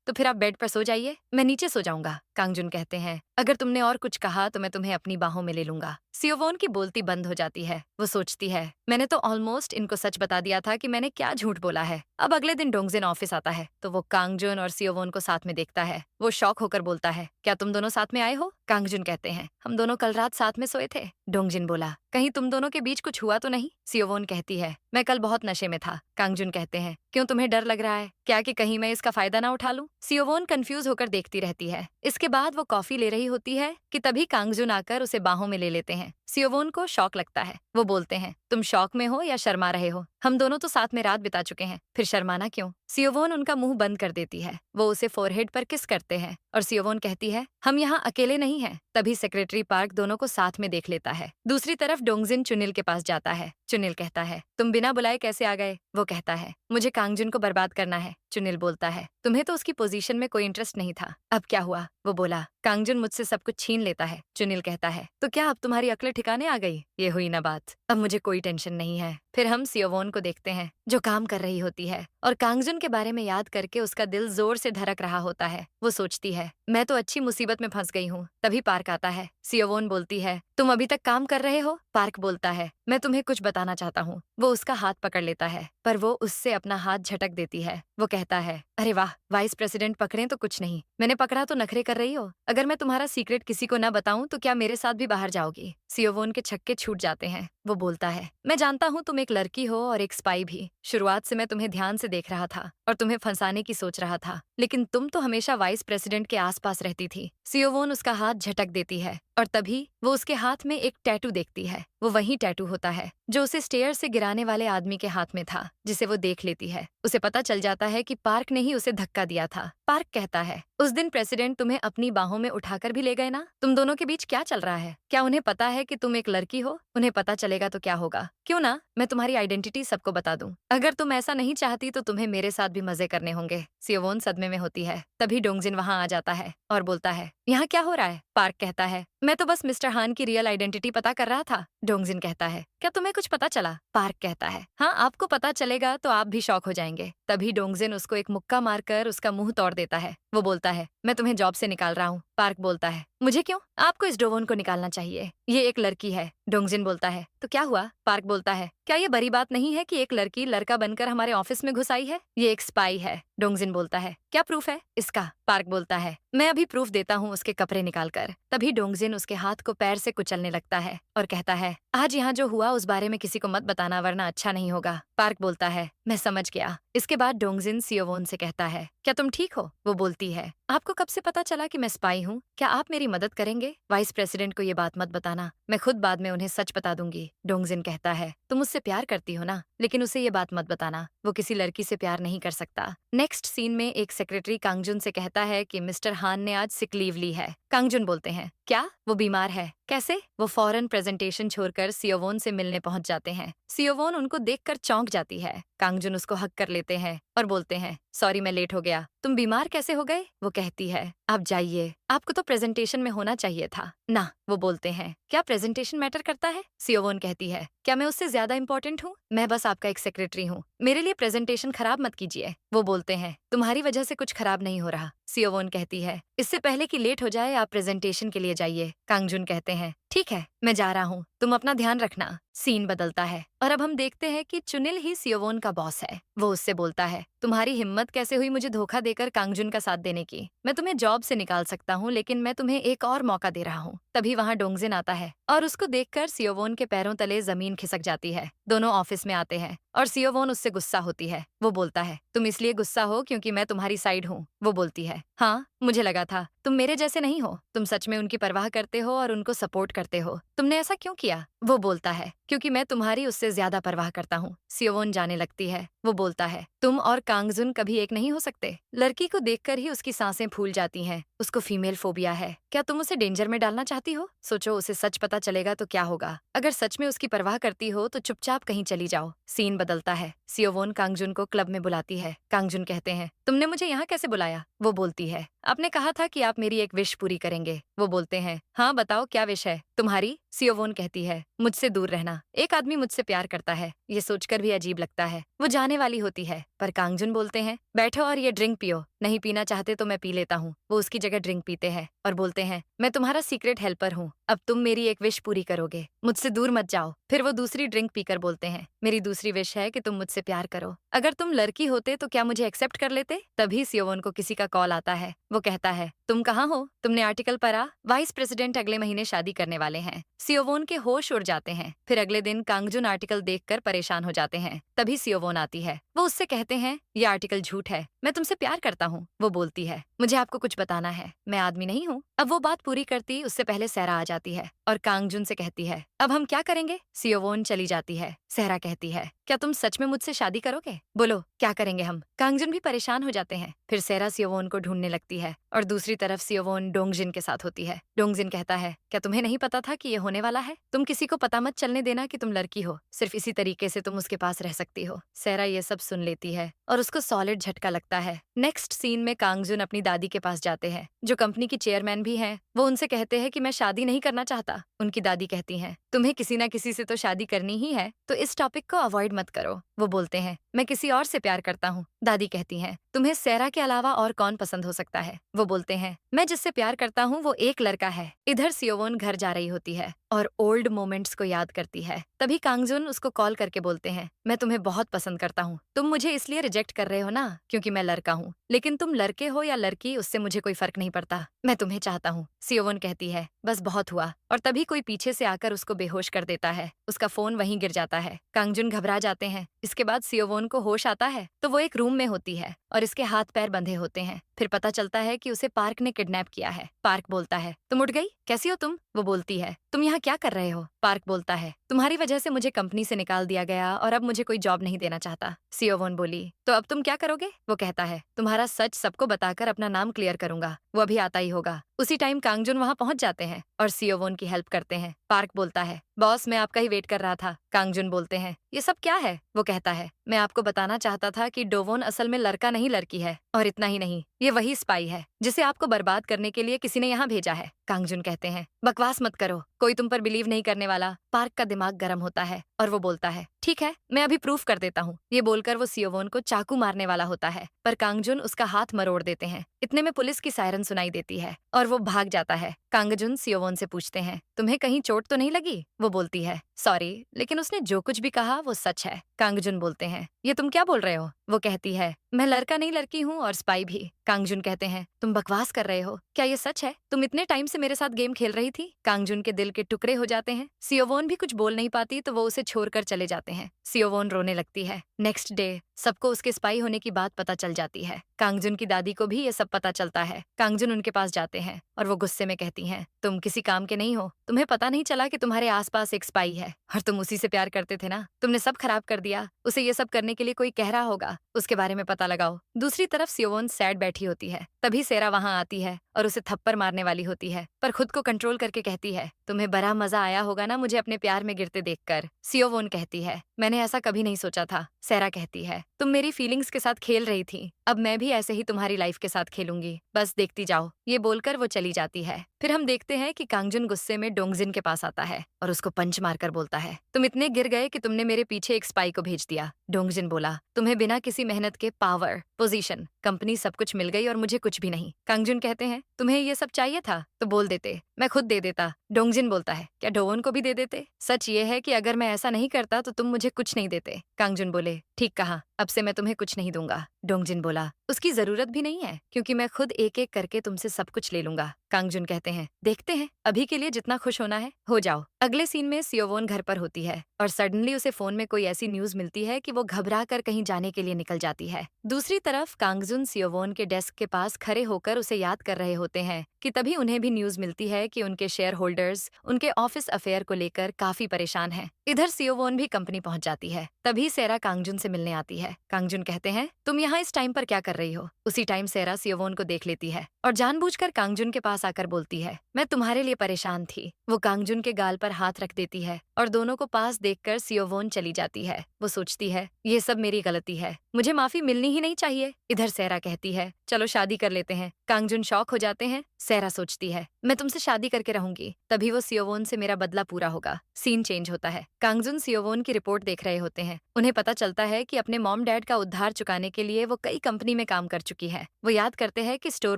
तो फिर आप बेड पर सो जाइए, मैं नीचे सो जाऊंगा। कांगजुन कहते हैं, अगर तुमने और कुछ कहा तो मैं तुम्हें अपनी बाहों में ले लूंगा। सियोवोन की बोलती बंद हो जाती है। वो सोचती है, मैंने तो ऑलमोस्ट इनको सच बता दिया था कि मैंने क्या झूठ बोला है। अब अगले दिन डोंगजिन ऑफिस आता है तो वो कांगजुन और सियोवोन को साथ में देखता है। वो शॉक होकर बोलता है, क्या तुम दोनों साथ में आए हो? कांगजुन कहते हैं, हम दोनों कल रात साथ में सोए थे। डोंगजिन बोला, कहीं तुम दोनों के बीच कुछ हुआ तो नहीं? सियोवोन कहती है, मैं कल बहुत नशे में था। कांगजुन कहते हैं, क्यों, तुम्हें डर लग रहा है क्या कि कहीं मैं इसका फायदा ना उठा लूं? सियोवोन कंफ्यूज होकर देखती रहती है। इसके बाद वो कॉफी ले रही होती है कि तभी कांगजुन आकर उसे बाहों में ले लेते हैं। सियोवोन को शॉक लगता है। वो बोलते हैं, तुम शॉक में हो या शर्मा रहे हो? हम दोनों तो साथ में रात बिता चुके हैं, फिर शर्माना क्यों? सियोवोन उनका मुंह बंद कर देती है। वो उसे फोरहेड पर किस करते हैं और सियोवोन कहती है, हम यहाँ अकेले नहीं हैं। तभी सेक्रेटरी पार्क दोनों को साथ में देख लेता है। दूसरी तरफ डोंगजिन चुनिल के पास जाता है। चुनिल कहता है, तुम बिना बुलाए कैसे आ गए? वो कहता है, मुझे कांगजुन को बर्बाद करना है। चुनिल बोलता है, तुम्हें तो उसकी पोजीशन में कोई इंटरेस्ट नहीं था, अब क्या हुआ? वो बोला, कांगजुन मुझसे सब कुछ छीन लेता है। चुनिल कहता है, तो क्या अब तुम्हारी अक्ल ठिकाने आ गई? ये हुई ना बात, अब मुझे कोई टेंशन नहीं है। फिर हम सियोवोन को देखते हैं जो काम कर रही होती है और कांगजुन के बारे में याद करके उसका दिल जोर से धड़क रहा होता है। वो सोचती है, मैं तो अच्छी मुसीबत में फंस गई हूँ। तभी पार्क आता है। सियोवोन बोलती है, तुम अभी तक काम कर रहे हो? पार्क बोलता है, मैं तुम्हें कुछ बताना चाहता हूँ। वो उसका हाथ पकड़ लेता है पर वो उससे अपना हाथ झटक देती है। वो कहता है, अरे वाह, वाइस प्रेसिडेंट पकड़े तो कुछ नहीं, मैंने पकड़ा तो नखरे कर रही हो। अगर मैं तुम्हारा सीक्रेट किसी को न बताऊं तो क्या मेरे साथ भी बाहर जाओगी? सियोवोन के छक्के छूट जाते हैं। वो बोलता है, मैं जानता हूँ तुम एक लड़की हो और एक स्पाई भी। शुरुआत से मैं तुम्हें ध्यान से देख रहा था और तुम्हें फंसाने की सोच रहा था, लेकिन तुम तो हमेशा वाइस प्रेसिडेंट के आसपास रहती थी। सियोवोन उसका हाथ झटक देती है और तभी वो उसके हाथ में एक टैटू देखती है। वो वही टैटू होता है जो उसे स्टेयर से गिराने वाले आदमी के हाथ में था, जिसे वो देख लेती है। उसे पता चल जाता है कि पार्क ने ही उसे धक्का दिया था। पार्क कहता है, उस दिन प्रेसिडेंट तुम्हें अपनी बाहों में उठाकर भी ले गए ना? तुम दोनों के बीच क्या चल रहा है? क्या उन्हें पता है कि तुम एक लड़की हो? उन्हें पता चलेगा तो क्या होगा? क्यों ना मैं तुम्हारी आइडेंटिटी सबको बता दूं। अगर तुम ऐसा नहीं चाहती तो तुम्हें मेरे साथ भी मजे करने होंगे। सियोवोन सदमे में होती है। तभी डोंगजिन वहां आ जाता है और बोलता है, यहाँ क्या हो रहा है? पार्क कहता है, मैं तो बस मिस्टर हान की रियल आइडेंटिटी पता कर रहा था। डोंगजिन कहता है, क्या तुम्हें कुछ पता चला? पार्क कहता है, हाँ, आपको पता चलेगा तो आप भी शॉक हो जाएंगे। तभी डोंगजिन उसको एक मुक्का मारकर उसका मुंह तोड़ देता है। वो बोलता है, मैं तुम्हें जॉब से निकाल रहा हूँ। पार्क बोलता है, मुझे क्यों? आपको इस डोवोन को निकालना चाहिए, ये एक लड़की है। डोंगजिन बोलता है, तो क्या हुआ? पार्क बोलता है, क्या ये बड़ी बात नहीं है कि एक लड़की लड़का बनकर हमारे ऑफिस में घुस आई है? ये एक स्पाई है। डोंगजिन बोलता है, क्या प्रूफ है इसका? पार्क बोलता है, मैं अभी प्रूफ देता हूँ उसके कपड़े निकालकर। तभी डोंगजिन उसके हाथ को पैर से कुचलने लगता है और कहता है, आज यहाँ जो हुआ उस बारे में किसी को मत बताना वरना अच्छा नहीं होगा। पार्क बोलता है, मैं समझ गया। इसके बाद डोंगजिन सियोवोन से कहता है, क्या तुम ठीक हो? वो बोलती है, आपको कब से पता चला कि मैं स्पाई हूँ? क्या आप मेरी मदद करेंगे? वाइस प्रेसिडेंट को ये बात मत बताना, मैं खुद बाद में उन्हें सच बता दूंगी। डोंगजिन कहता है, तुम मुझसे प्यार करती हो ना, लेकिन उसे ये बात मत बताना, वो किसी लड़की से प्यार नहीं कर सकता। नेक्स्ट सीन में एक सेक्रेटरी कांगजुन से कहता है कि मिस्टर हान ने आज सिक लीव ली है। कांगजुन बोलते हैं, क्या वो बीमार है? कैसे? वो फौरन प्रेजेंटेशन छोड़कर सियोवोन से मिलने पहुंच जाते हैं। सियोवोन उनको देखकर चौंक जाती है। कांगजुन उसको हक कर लेते हैं और बोलते हैं, सॉरी मैं लेट हो गया। तुम बीमार कैसे हो गए? वो कहती है, आप जाइए, आपको तो प्रेजेंटेशन में होना चाहिए था ना। वो बोलते हैं, क्या प्रेजेंटेशन मैटर करता है? सियोवोन कहती है, क्या मैं उससे ज्यादा इंपॉर्टेंट हूँ? मैं बस आपका एक सेक्रेटरी हूँ, मेरे लिए प्रेजेंटेशन खराब मत कीजिए। वो बोलते हैं, तुम्हारी वजह से कुछ खराब नहीं हो रहा। सियोवोन कहती है, इससे पहले कि लेट हो जाए आप प्रेजेंटेशन के लिए जाइए। कांगजुन कहते हैं, ठीक है, मैं जा रहा हूँ, तुम अपना ध्यान रखना। सीन बदलता है और अब हम देखते हैं कि चुनिल ही सियोवोन का बॉस है। वो उससे बोलता है, तुम्हारी हिम्मत कैसे हुई मुझे धोखा देकर कांगजुन का साथ देने की? मैं तुम्हें जॉब से निकाल सकता हूँ, लेकिन मैं तुम्हें एक और मौका दे रहा हूँ। तभी वहाँ डोंगजिन आता है और उसको देखकर सियोवोन के पैरों तले जमीन खिसक जाती है। दोनों ऑफिस में आते हैं और सियोवोन उससे गुस्सा होती है। वो बोलता है, तुम इसलिए गुस्सा हो क्योंकि मैं तुम्हारी साइड हूँ। वो बोलती है, हाँ, मुझे लगा था, तुम मेरे जैसे नहीं हो, तुम सच में उनकी परवाह करते हो और उनको सपोर्ट करते हो। तुमने ऐसा क्यों किया? वो बोलता है, क्योंकि मैं तुम्हारी उससे ज्यादा परवाह करता हूँ। सियोवोन जाने लगती है। वो बोलता है, तुम और कांगजुन कभी एक नहीं हो सकते। लड़की को देखकर ही उसकी सांसें फूल जाती हैं। उसको फीमेल फोबिया है। क्या तुम उसे डेंजर में डालना चाहती हो? सोचो, उसे सच पता चलेगा तो क्या होगा। अगर सच में उसकी परवाह करती हो तो चुपचाप कहीं चली जाओ। सीन बदलता है। सियोवोन कांगजुन को क्लब में बुलाती है। कांगजुन कहते हैं, तुमने मुझे यहाँ कैसे बुलाया? वो बोलती है, आपने कहा था कि आप मेरी एक विश पूरी करेंगे। वो बोलते हैं, हाँ बताओ क्या विश है तुम्हारी? सियोवोन कहती है, मुझसे दूर रहना। एक आदमी मुझसे प्यार करता है, ये सोचकर भी अजीब लगता है। वो जाने वाली होती है, पर कांगजुन बोलते हैं, बैठो और ये ड्रिंक पियो। नहीं पीना चाहते तो मैं पी लेता हूँ। वो उसकी जगह ड्रिंक पीते हैं और बोलते हैं, मैं तुम्हारा सीक्रेट हेल्पर हूँ। अब तुम मेरी एक विश पूरी करोगे, मुझसे दूर मत जाओ। फिर वो दूसरी ड्रिंक पीकर बोलते हैं, मेरी दूसरी विश है कि तुम मुझसे प्यार करो। अगर तुम लड़की होते तो क्या मुझे एक्सेप्ट कर लेते? तभी सियोवोन को किसी का कॉल आता है। वो कहता है, तुम कहाँ हो? तुमने आर्टिकल पढ़ा? वाइस प्रेसिडेंट अगले महीने शादी करने वाले हैं। सियोवोन के होश उड़ जाते हैं। फिर अगले दिन कांगजुन आर्टिकल देखकर परेशान हो जाते हैं। तभी सियोवोन आती है। वो उससे कहते हैं, ये आर्टिकल झूठ है, मैं तुमसे प्यार करता हूँ। वो बोलती है, मुझे आपको कुछ बताना है, मैं आदमी नहीं हूँ। अब वो बात पूरी करती उससे पहले सहरा आ जाती है और कांगजुन से कहती है, अब हम क्या करेंगे? सियोवोन चली जाती है। सहरा कहती है, क्या तुम सच में मुझसे शादी करोगे? बोलो क्या करेंगे हम? कांगजुन भी परेशान हो जाते हैं। फिर सहरा सियोवोन को ढूंढने लगती है और दूसरी तरफ सियोवोन डोंगजिन के साथ होती है। डोंगजिन कहता है, क्या तुम्हें नहीं पता था कि ये होने वाला है? तुम किसी को पता मत चलने देना कि तुम लड़की हो। सिर्फ इसी तरीके से तुम उसके पास रह सकती हो। सहरा ये सब सुन लेती है और उसको सॉलिड झटका लगता है। नेक्स्ट सीन में कांगजुन अपनी दादी के पास जाते हैं, जो कंपनी की चेयरमैन भी हैं। वो उनसे कहते हैं कि मैं शादी नहीं करना चाहता। उनकी दादी कहती हैं, तुम्हें किसी ना किसी से तो शादी करनी ही है, तो इस टॉपिक को अवॉइड मत करो। वो बोलते हैं, मैं किसी और से प्यार करता हूँ। दादी कहती हैं, तुम्हें सहरा के अलावा और कौन पसंद हो सकता है? वो बोलते हैं, मैं जिससे प्यार करता हूँ वो एक लड़का है। इधर सियोवोन घर जा रही होती है और ओल्ड मोमेंट्स को याद करती है। तभी कांगजुन उसको कॉल करके बोलते हैं, मैं तुम्हें बहुत पसंद करता हूँ। तुम मुझे इसलिए रिजेक्ट कर रहे हो ना क्योंकि मैं लड़का हूँ, लेकिन तुम लड़के हो या लड़की उससे मुझे कोई फर्क नहीं पड़ता। मैं तुम्हें चाहता हूँ। सियोवोन कहती है, बस बहुत हुआ। और तभी कोई पीछे से आकर उसको बेहोश कर देता है। उसका फोन वहीं गिर जाता है। कांगजुन घबरा जाते हैं। इसके बाद सियोवोन को होश आता है तो वो एक रूम में होती है और इसके हाथ पैर बंधे होते हैं। फिर पता चलता है कि उसे पार्क ने किडनैप किया है। पार्क बोलता है, तुम उठ गई? कैसी हो तुम? वो बोलती है, तुम यहाँ क्या कर रहे हो? पार्क बोलता है, तुम्हारी वजह से मुझे कंपनी से निकाल दिया गया और अब मुझे कोई जॉब नहीं देना चाहता। सियोवोन बोली, तो अब तुम क्या करोगे? वो कहता है, तुम्हारा सच सबको बताकर अपना नाम क्लियर करूंगा। वो अभी आता ही होगा। उसी टाइम कांगजुन वहाँ पहुंच जाते हैं और सियोवोन की हेल्प करते हैं। पार्क बोलता है, बॉस मैं आपका ही वेट कर रहा था। कांगजुन बोलते हैं, ये सब क्या है? वो कहता है, मैं आपको बताना चाहता था कि डोवोन असल में लड़का नहीं लड़की है। और इतना ही नहीं, ये वही स्पाई है जिसे आपको बर्बाद करने के लिए किसी ने यहाँ भेजा है। कांगजुन कहते हैं, बकवास मत करो, कोई तुम पर बिलीव नहीं करने वाला। पार्क का दिमाग गर्म होता है और वो बोलता है, ठीक है, मैं अभी प्रूफ कर देता हूँ। ये बोलकर वो सियोवोन को चाकू मारने वाला होता है, पर कांगजुन उसका हाथ मरोड़ देते हैं। इतने में पुलिस की सायरन सुनाई देती है और वो भाग जाता है। कांगजुन सियोवोन से पूछते हैं, तुम्हें कहीं चोट तो नहीं लगी? वो बोलती है, सॉरी, लेकिन उसने जो कुछ भी कहा वो सच है। कांगजुन बोलते हैं, ये तुम क्या बोल रहे हो? वो कहती है, मैं लड़का नहीं लड़की हूँ और स्पाई भी। कांगजुन कहते हैं, तुम बकवास कर रहे हो, क्या ये सच है? तुम इतने टाइम से मेरे साथ गेम खेल रही थी? कांगजुन के दिल के टुकड़े हो जाते हैं। सियोवोन भी कुछ बोल नहीं पाती तो वो उसे छोड़कर चले जाते हैं। सियोवोन रोने लगती है। नेक्स्ट डे सबको उसके स्पाई होने की बात पता चल जाती है। कांगजुन की दादी को भी ये सब पता चलता है। कांगजुन उनके पास जाते हैं और वो गुस्से में कहती हैं, तुम किसी काम के नहीं हो। तुम्हें पता नहीं चला कि तुम्हारे आसपास एक स्पाई है और तुम उसी से प्यार करते थे ना। तुमने सब खराब कर दिया। उसे ये सब करने के लिए कोई कह रहा होगा, उसके बारे में पता लगाओ। दूसरी तरफ सियोवोन सैड बैठी होती है। तभी सेरा वहां आती है और उसे थप्पड़ मारने वाली होती है, पर खुद को कंट्रोल करके कहती है, तुम्हें बड़ा मजा आया होगा ना मुझे अपने प्यार में गिरते देखकर। सियोवोन कहती है, मैंने ऐसा कभी नहीं सोचा था। सेरा कहती है, तुम मेरी फीलिंग्स के साथ खेल रही थी, अब मैं भी ऐसे ही तुम्हारी लाइफ के साथ खेलूंगी, बस देखती जाओ। ये बोलकर वो चली जाती है। फिर हम देखते हैं कि कांगजुन गुस्से में डोंगजिन के पास आता है और उसको पंच मारकर बोलता है, तुम इतने गिर गए कि तुमने मेरे पीछे एक स्पाई को भेज दिया। डोंगजिन बोला, तुम्हें बिना किसी मेहनत के पावर, पोजीशन, कंपनी सब कुछ मिल गई और मुझे कुछ भी नहीं। कांगजुन कहते हैं, तुम्हें ये सब चाहिए था तो बोल देते, मैं खुद दे देता। डोंगजिन बोलता है, क्या डोवन को भी दे देते? सच ये है कि अगर मैं ऐसा नहीं करता तो तुम मुझे कुछ नहीं देते। कांगजुन बोले, ठीक कहा, अब से मैं तुम्हें कुछ नहीं दूंगा। डोंगजिन बोला, उसकी जरूरत भी नहीं है क्योंकि मैं खुद एक एक करके तुमसे सब कुछ ले लूंगा। कांगजुन कहते हैं, देखते हैं, अभी के लिए जितना खुश होना है हो जाओ। अगले सीन में सियोवोन घर पर होती है और सडनली उसे फोन में कोई ऐसी न्यूज मिलती है कि वो घबरा कर कहीं जाने के लिए निकल जाती है। दूसरी तरफ कांगजुन सियोवोन के डेस्क के पास खड़े होकर उसे याद कर रहे होते हैं कि तभी उन्हें भी न्यूज मिलती है कि उनके शेयर होल्डर्स उनके ऑफिस अफेयर को लेकर काफी परेशान हैं। इधर सियोवोन भी कंपनी पहुंच जाती है। तभी सेरा कांगजुन से मिलने आती है। कांगजुन कहते हैं, तुम यहाँ इस टाइम पर क्या कर रही हो? उसी टाइम सेरा सियोवोन को देख लेती है और जानबूझकर कांगजुन के पास आकर बोलती है, मैं तुम्हारे लिए परेशान थी। वो कांगजुन के गाल पर हाथ रख देती है और दोनों को पास देखकर सियोवोन चली जाती है। वो सोचती है, ये सब मेरी गलती है, मुझे माफी मिलनी ही नहीं चाहिए। इधर सेरा कहती है, चलो शादी कर लेते हैं। कांगजुन शॉक हो जाते हैं। सेरा सोचती है, मैं तुमसे शादी करके रहूंगी, तभी वो सियोवोन से मेरा बदला पूरा होगा। सीन चेंज होता है। कांगजुन सियोवोन की रिपोर्ट देख रहे होते हैं। उन्हें पता चलता है कि अपने मॉम डैड का उद्धार चुकाने के लिए वो कई कंपनी में काम कर चुकी है। वो याद करते हैं कि स्टोर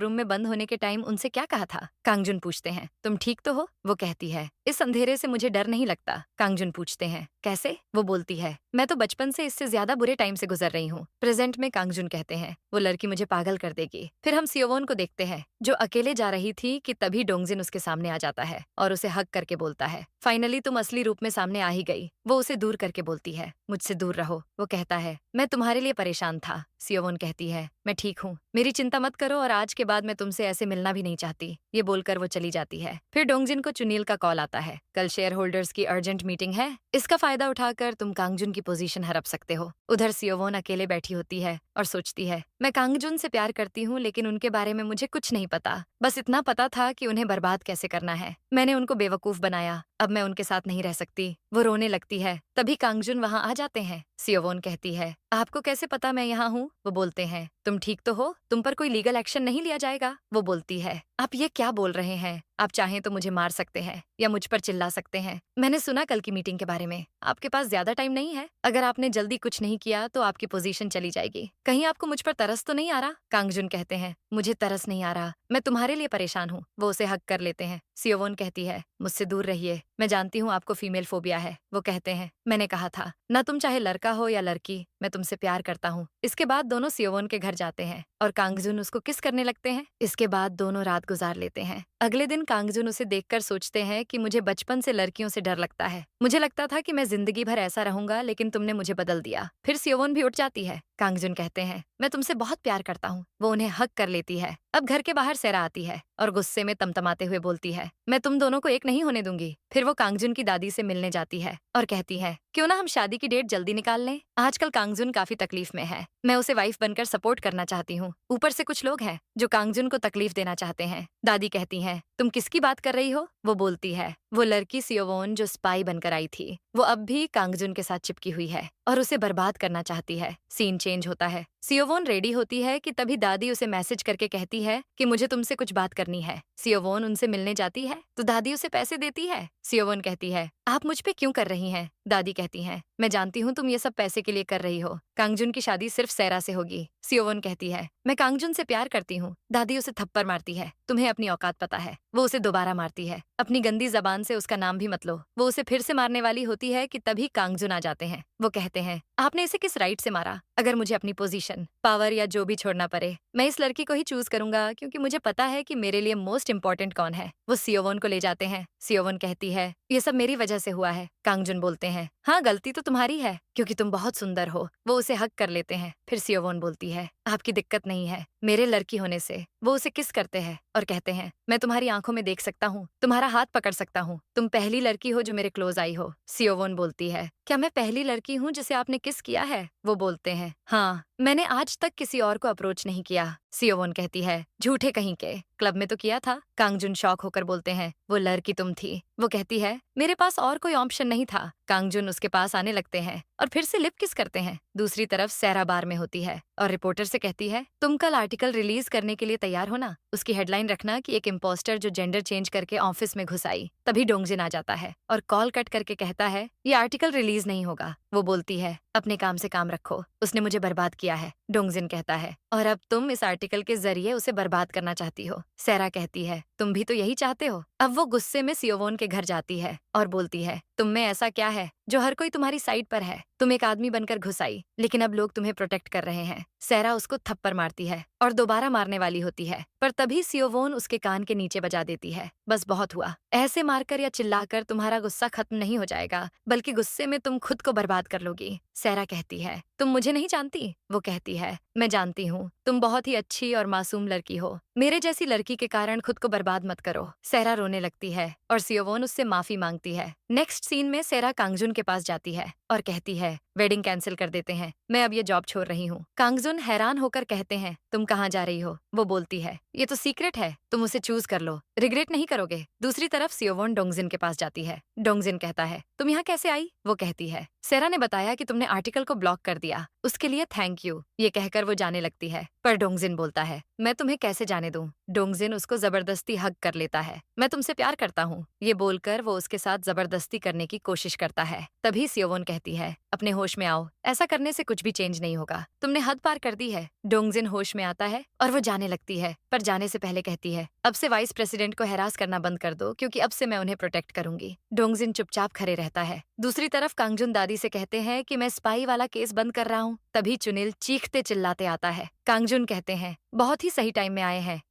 रूम में बंद होने के टाइम उनसे क्या कहा था। कांगजुन पूछते हैं, तुम ठीक तो हो? वो कहती है, इस अंधेरे से मुझे डर नहीं लगता। कांगजुन पूछते हैं, कैसे? वो बोलती है, मैं तो बचपन से इससे ज्यादा बुरे टाइम से गुजर रही हूँ। प्रेजेंट में कांगजुन कहते हैं, वो लड़की मुझे पागल कर देगी। फिर हम सियोवोन को देखते हैं जो अकेले जा रही थी कि तभी डोंगजिन उसके सामने आ जाता है और उसे हग करके बोलता है, फाइनली तुम असली रूप में सामने आ ही गई। वो उसे दूर करके बोलती है, मुझसे दूर रहो। वो कहता है, मैं तुम्हारे लिए परेशान था। सियोवोन कहती है, मैं ठीक हूँ, मेरी चिंता मत करो और आज के बाद मैं तुमसे ऐसे मिलना भी नहीं चाहती। ये बोलकर वो चली जाती है। फिर डोंगजिन को चुनील का कॉल आता है, कल शेयर होल्डर्स की अर्जेंट मीटिंग है, इसका फायदा उठाकर तुम कांगजुन की पोजीशन हड़प सकते हो। उधर सियोवोन अकेले बैठी होती है और सोचती है, मैं कांगजुन से प्यार करती हूँ लेकिन उनके बारे में मुझे कुछ नहीं पता। बस इतना पता था कि उन्हें बर्बाद कैसे करना है। मैंने उनको बेवकूफ बनाया, अब मैं उनके साथ नहीं रह सकती। वो रोने लगती है। तभी कांगजुन वहाँ आ जाते हैं। सियोवोन कहती है, आपको कैसे पता मैं यहाँ हूँ? वो बोलते हैं, तुम ठीक तो हो? तुम पर कोई लीगल एक्शन नहीं लिया जाएगा? वो बोलती है, आप ये क्या बोल रहे हैं? आप चाहें तो मुझे मार सकते हैं या मुझ पर चिल्ला सकते हैं। मैंने सुना कल की मीटिंग के बारे में। आपके पास ज्यादा टाइम नहीं है। अगर आपने जल्दी कुछ नहीं किया तो आपकी पोजीशन चली जाएगी। कहीं आपको मुझ पर तरस तो नहीं आ रहा? कांगजुन कहते हैं, मुझे तरस नहीं आ रहा, मैं तुम्हारे लिए परेशान हूँ। वो उसे हक कर लेते हैं। सियोवोन कहती है, मुझसे दूर रहिए, मैं जानती हूँ आपको फीमेल फोबिया है। वो कहते हैं, मैंने कहा था ना, तुम चाहे लड़का हो या लड़की, मैं तुमसे प्यार करता हूँ। इसके बाद दोनों सियोवोन के घर जाते हैं और कांगजुन उसको किस करने लगते हैं। इसके बाद दोनों रात गुजार लेते हैं। अगले दिन कांगजुन उसे देखकर सोचते हैं कि मुझे बचपन से लड़कियों से डर लगता है। मुझे लगता था कि मैं जिंदगी भर ऐसा रहूंगा, लेकिन तुमने मुझे बदल दिया। फिर सियोवोन भी उठ जाती है। कांगजुन कहते हैं, मैं तुमसे बहुत प्यार करता हूँ। वो उन्हें हक कर लेती है। अब घर के बाहर सेरा आती है और गुस्से में तमतमाते हुए बोलती है, मैं तुम दोनों को एक नहीं होने दूंगी। फिर वो कांगजुन की दादी से मिलने जाती है और कहती है, क्यों ना हम शादी की डेट जल्दी निकाल लें। आजकल कांगजुन काफी तकलीफ में है, मैं उसे वाइफ बनकर सपोर्ट करना चाहती हूँ। ऊपर से कुछ लोग हैं जो कांगजुन को तकलीफ देना चाहते हैं। दादी कहती है, तुम किसकी बात कर रही हो? वो बोलती है, वो लड़की सियोवोन जो स्पाई बनकर आई थी, वो अब भी कांगजुन के साथ चिपकी हुई है और उसे बर्बाद करना चाहती है। सीन चेंज होता है। सियोवोन रेडी होती है कि तभी दादी उसे मैसेज करके कहती है कि मुझे तुमसे कुछ बात करनी है। सियोवोन उनसे मिलने जाती है तो दादी उसे पैसे देती है। सियोवोन कहती है, आप मुझ पे क्यों कर रही हैं? दादी कहती हैं, मैं जानती हूँ तुम ये सब पैसे के लिए कर रही हो। कांगजुन की शादी सिर्फ सेरा से होगी। सियोवोन कहती है, मैं कांगजुन से प्यार करती हूँ। दादी उसे थप्पड़ मारती है, तुम्हें अपनी औकात पता है। वो उसे दोबारा मारती है, अपनी गंदी जबान से उसका नाम भी मत लो। वो उसे फिर से मारने वाली होती है कि तभी कांगजुन आ जाते हैं। वो कहते हैं, आपने इसे किस राइट से मारा? अगर मुझे अपनी पोजीशन, पावर या जो भी छोड़ना पड़े, मैं इस लड़की को ही चूज करूंगा, क्योंकि मुझे पता है कि मेरे लिए मोस्ट इंपॉर्टेंट कौन है। वो सियोवोन को ले जाते हैं। सियोवोन कहती है, ये सब मेरी वजह से हुआ है। कांगजुन बोलते हैं, हाँ गलती तो तुम्हारी है, क्योंकि तुम बहुत सुंदर हो। वो उसे हक कर लेते हैं। फिर सियोवोन बोलती है, आपकी दिक्कत नहीं है मेरे लड़की होने से। वो उसे किस करते हैं और कहते हैं, मैं तुम्हारी आंखों में देख सकता हूँ, तुम्हारा हाथ पकड़ सकता हूँ, तुम पहली लड़की हो जो मेरे क्लोज आई हो। सियोवोन बोलती है, क्या मैं पहली लड़की हूँ जिसे आपने किस किया है? वो बोलते हैं, हाँ, मैंने आज तक किसी और को अप्रोच नहीं किया। सियोवोन कहती है, झूठे कहीं के, क्लब में तो किया था। कांगजुन शॉक होकर बोलते हैं, वो लड़की तुम थी। वो कहती है, मेरे पास और कोई ऑप्शन नहीं था। कांगजुन उसके पास आने लगते हैं और फिर से लिप किस करते हैं। दूसरी तरफ सेरा बार में होती है और रिपोर्टर से कहती है, तुम कल आर्टिकल रिलीज करने के लिए तैयार हो ना? उसकी हेडलाइन रखना कि एक इम्पोस्टर जो जेंडर चेंज करके ऑफिस में घुस आई। तभी डोंगजिन आ जाता है और कॉल कट करके कहता है, ये आर्टिकल रिलीज नहीं होगा। वो बोलती है, अपने काम से काम रखो, उसने मुझे बर्बाद किया है। डोंगजिन कहता है, और अब तुम इस आर्टिकल के जरिए उसे बर्बाद करना चाहती हो। सेरा कहती है, तुम भी तो यही चाहते हो। अब वो गुस्से में सियोवोन के घर जाती है और बोलती है, तुम में ऐसा क्या है जो हर कोई तुम्हारी साइड पर है। तुम एक आदमी बनकर घुस आई, लेकिन अब लोग तुम्हें प्रोटेक्ट कर रहे हैं। सेरा उसको थप्पड़ मारती है और दोबारा मारने वाली होती है, पर तभी सियोवोन उसके कान के नीचे बजा देती है। बस बहुत हुआ। ऐसे मारकर या चिल्लाकर तुम्हारा गुस्सा खत्म नहीं हो जाएगा, बल्कि गुस्से में तुम खुद को बर्बाद कर लोगी। सेरा कहती है, तुम मुझे नहीं जानती? वो कहती है, मैं जानती हूँ। तुम बहुत ही अच्छी और मासूम लड़की हो। मेरे जैसी लड़की के कारण खुद को बर्बाद मत करो। सेरा रोने लगती है और सियोवोन उससे माफी मांगती है। नेक्स्ट सीन में सेरा कांगजुन के पास जाती है और कहती है, वेडिंग कैंसिल कर देते हैं, मैं अब ये जॉब छोड़ रही हूँ। कांगजुन हैरान होकर कहते हैं, तुम कहाँ जा रही हो? वो बोलती है, ये तो सीक्रेट है, तुम उसे चूज कर लो, रिग्रेट नहीं करोगे। दूसरी तरफ सियोवोन डोंगजिन के पास जाती है। डोंगजिन कहता है, तुम यहाँ कैसे आई? वो कहती है, सेरा ने बताया कि तुमने आर्टिकल को ब्लॉक कर दिया, उसके लिए थैंक यू। ये कहकर वो जाने लगती है, पर डोंगजिन बोलता है, मैं तुम्हें कैसे जाने दूं? डोंगजिन उसको जबरदस्ती हग कर लेता है। मैं तुमसे प्यार करता हूँ, ये बोलकर वो उसके साथ जबरदस्ती करने की कोशिश करता है। तभी सियोवोन कहती है, अपने होश में आओ, ऐसा करने से कुछ भी चेंज नहीं होगा, तुमने हद पार कर दी है। डोंगजिन होश में आता है और वो जाने लगती है, पर जाने से पहले कहती है, अब से वाइस प्रेसिडेंट को हैरास करना बंद कर दो, क्योंकि अब से मैं उन्हें प्रोटेक्ट करूंगी। डोंगजिन चुपचाप खड़े रहता है। दूसरी तरफ कांगजुन दादी से कहते हैं कि मैं स्पाई वाला केस बंद कर रहा हूँ। तभी चुनिल चीखते चिल्लाते आता है। कांगजुन कहते हैं, बहुत ही सही टाइम में आए हैं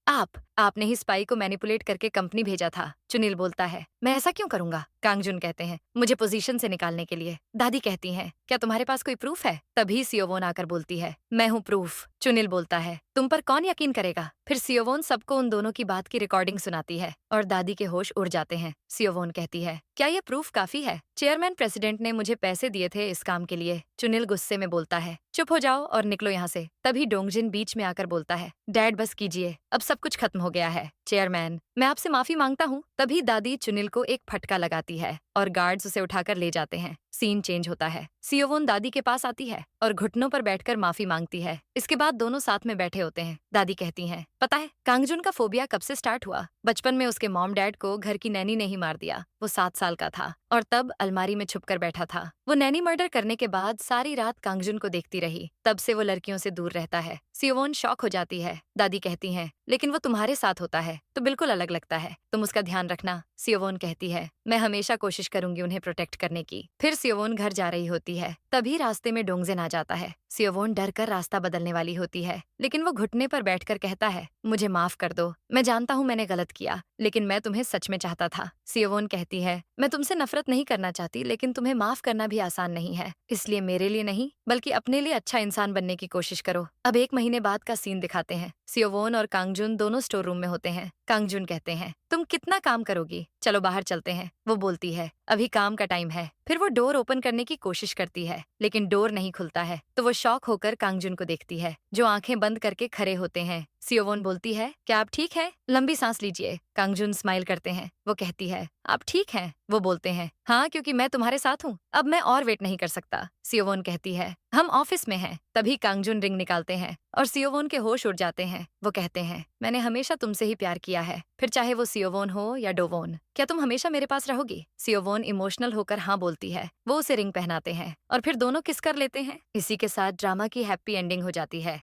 आपने ही स्पाई को मैनिपुलेट करके कंपनी भेजा था। चुनिल बोलता है, मैं ऐसा क्यों करूंगा? कांगजुन कहते हैं, मुझे पोजीशन से निकालने के लिए। दादी कहती हैं, क्या तुम्हारे पास कोई प्रूफ है? तभी सियोवोन आकर बोलती है, मैं हूँ प्रूफ। चुनिल बोलता है, तुम पर कौन यकीन करेगा? फिर सियोवोन सबको उन दोनों की बात की रिकॉर्डिंग सुनाती है और दादी के होश उड़ जाते हैं। सियोवोन कहती है, क्या ये प्रूफ काफी है? चेयरमैन प्रेसिडेंट ने मुझे पैसे दिए थे इस काम के लिए। चुनिल गुस्से में बोलता है, चुप हो जाओ और निकलो यहाँ से। तभी डोंगजिन बीच में आकर बोलता है, डैड बस कीजिए, अब सब कुछ खत्म हो गया है। चेयरमैन, मैं आपसे माफी मांगता हूँ। तभी दादी चुनिल को एक फटका लगाती है और गार्ड्स उसे उठाकर ले जाते हैं। सीन चेंज होता है। सियोवोन दादी के पास आती है और घुटनों पर बैठकर माफी मांगती है। इसके बाद दोनों साथ में बैठे होते हैं। दादी कहती हैं, पता है कांगजुन का फोबिया कब से स्टार्ट हुआ? बचपन में उसके मॉम डैड को घर की नैनी ने ही मार दिया। वो 7 साल का था और तब अलमारी में छुपकर बैठा था। वो नैनी मर्डर करने के बाद सारी रात कांगजुन को देखती रही। तब से वो लड़कियों से दूर रहता है। सियोवोन शॉक हो जाती है। दादी कहती हैं, लेकिन वो तुम्हारे साथ होता है तो बिल्कुल अलग लगता है, तुम उसका ध्यान रखना। सियोवोन कहती है, मैं हमेशा कोशिश करूंगी उन्हें प्रोटेक्ट करने की। फिर सियोवोन घर जा रही होती है। तभी रास्ते में डोंगजिन आ जाता है। सियोवोन डर कर रास्ता बदलने वाली होती है, लेकिन वो घुटने पर बैठकर कहता है, मुझे माफ कर दो, मैं जानता हूँ मैंने गलत किया, लेकिन मैं तुम्हें सच में चाहता था। सियोवोन कहती है, मैं तुमसे नफरत नहीं करना चाहती, लेकिन तुम्हें माफ करना भी आसान नहीं है, इसलिए मेरे लिए नहीं बल्कि अपने लिए अच्छा इंसान बनने की कोशिश करो। अब 1 महीने बाद का सीन दिखाते हैं। सियोवोन और कांगजुन दोनों स्टोर रूम में होते हैं। कांगजुन कहते हैं, तुम कितना काम करोगी, चलो बाहर चलते हैं। वो बोलती है, अभी काम का टाइम है। फिर वो डोर ओपन करने की कोशिश करती है, लेकिन डोर नहीं खुलता है। तो वो शॉक होकर कांगजुन को देखती है, जो आंखें बंद करके खड़े होते हैं। सियोवोन बोलती है, क्या आप ठीक है? लंबी सांस लीजिए। कांगजुन स्माइल करते हैं। वो कहती है, आप ठीक हैं? वो बोलते हैं, हाँ, क्योंकि मैं तुम्हारे साथ हूँ, अब मैं और वेट नहीं कर सकता। सियोवोन कहती है, हम ऑफिस में हैं। तभी कांगजुन रिंग निकालते हैं और सियोवोन के होश उड़ जाते हैं। वो कहते हैं, मैंने हमेशा तुमसे ही प्यार किया है, फिर चाहे वो सियोवोन हो या डोवोन। क्या तुम हमेशा मेरे पास रहोगी? सियोवोन इमोशनल होकर हाँ बोलती है। वो उसे रिंग पहनाते हैं और फिर दोनों किस कर लेते हैं। इसी के साथ ड्रामा की हैप्पी एंडिंग हो जाती है।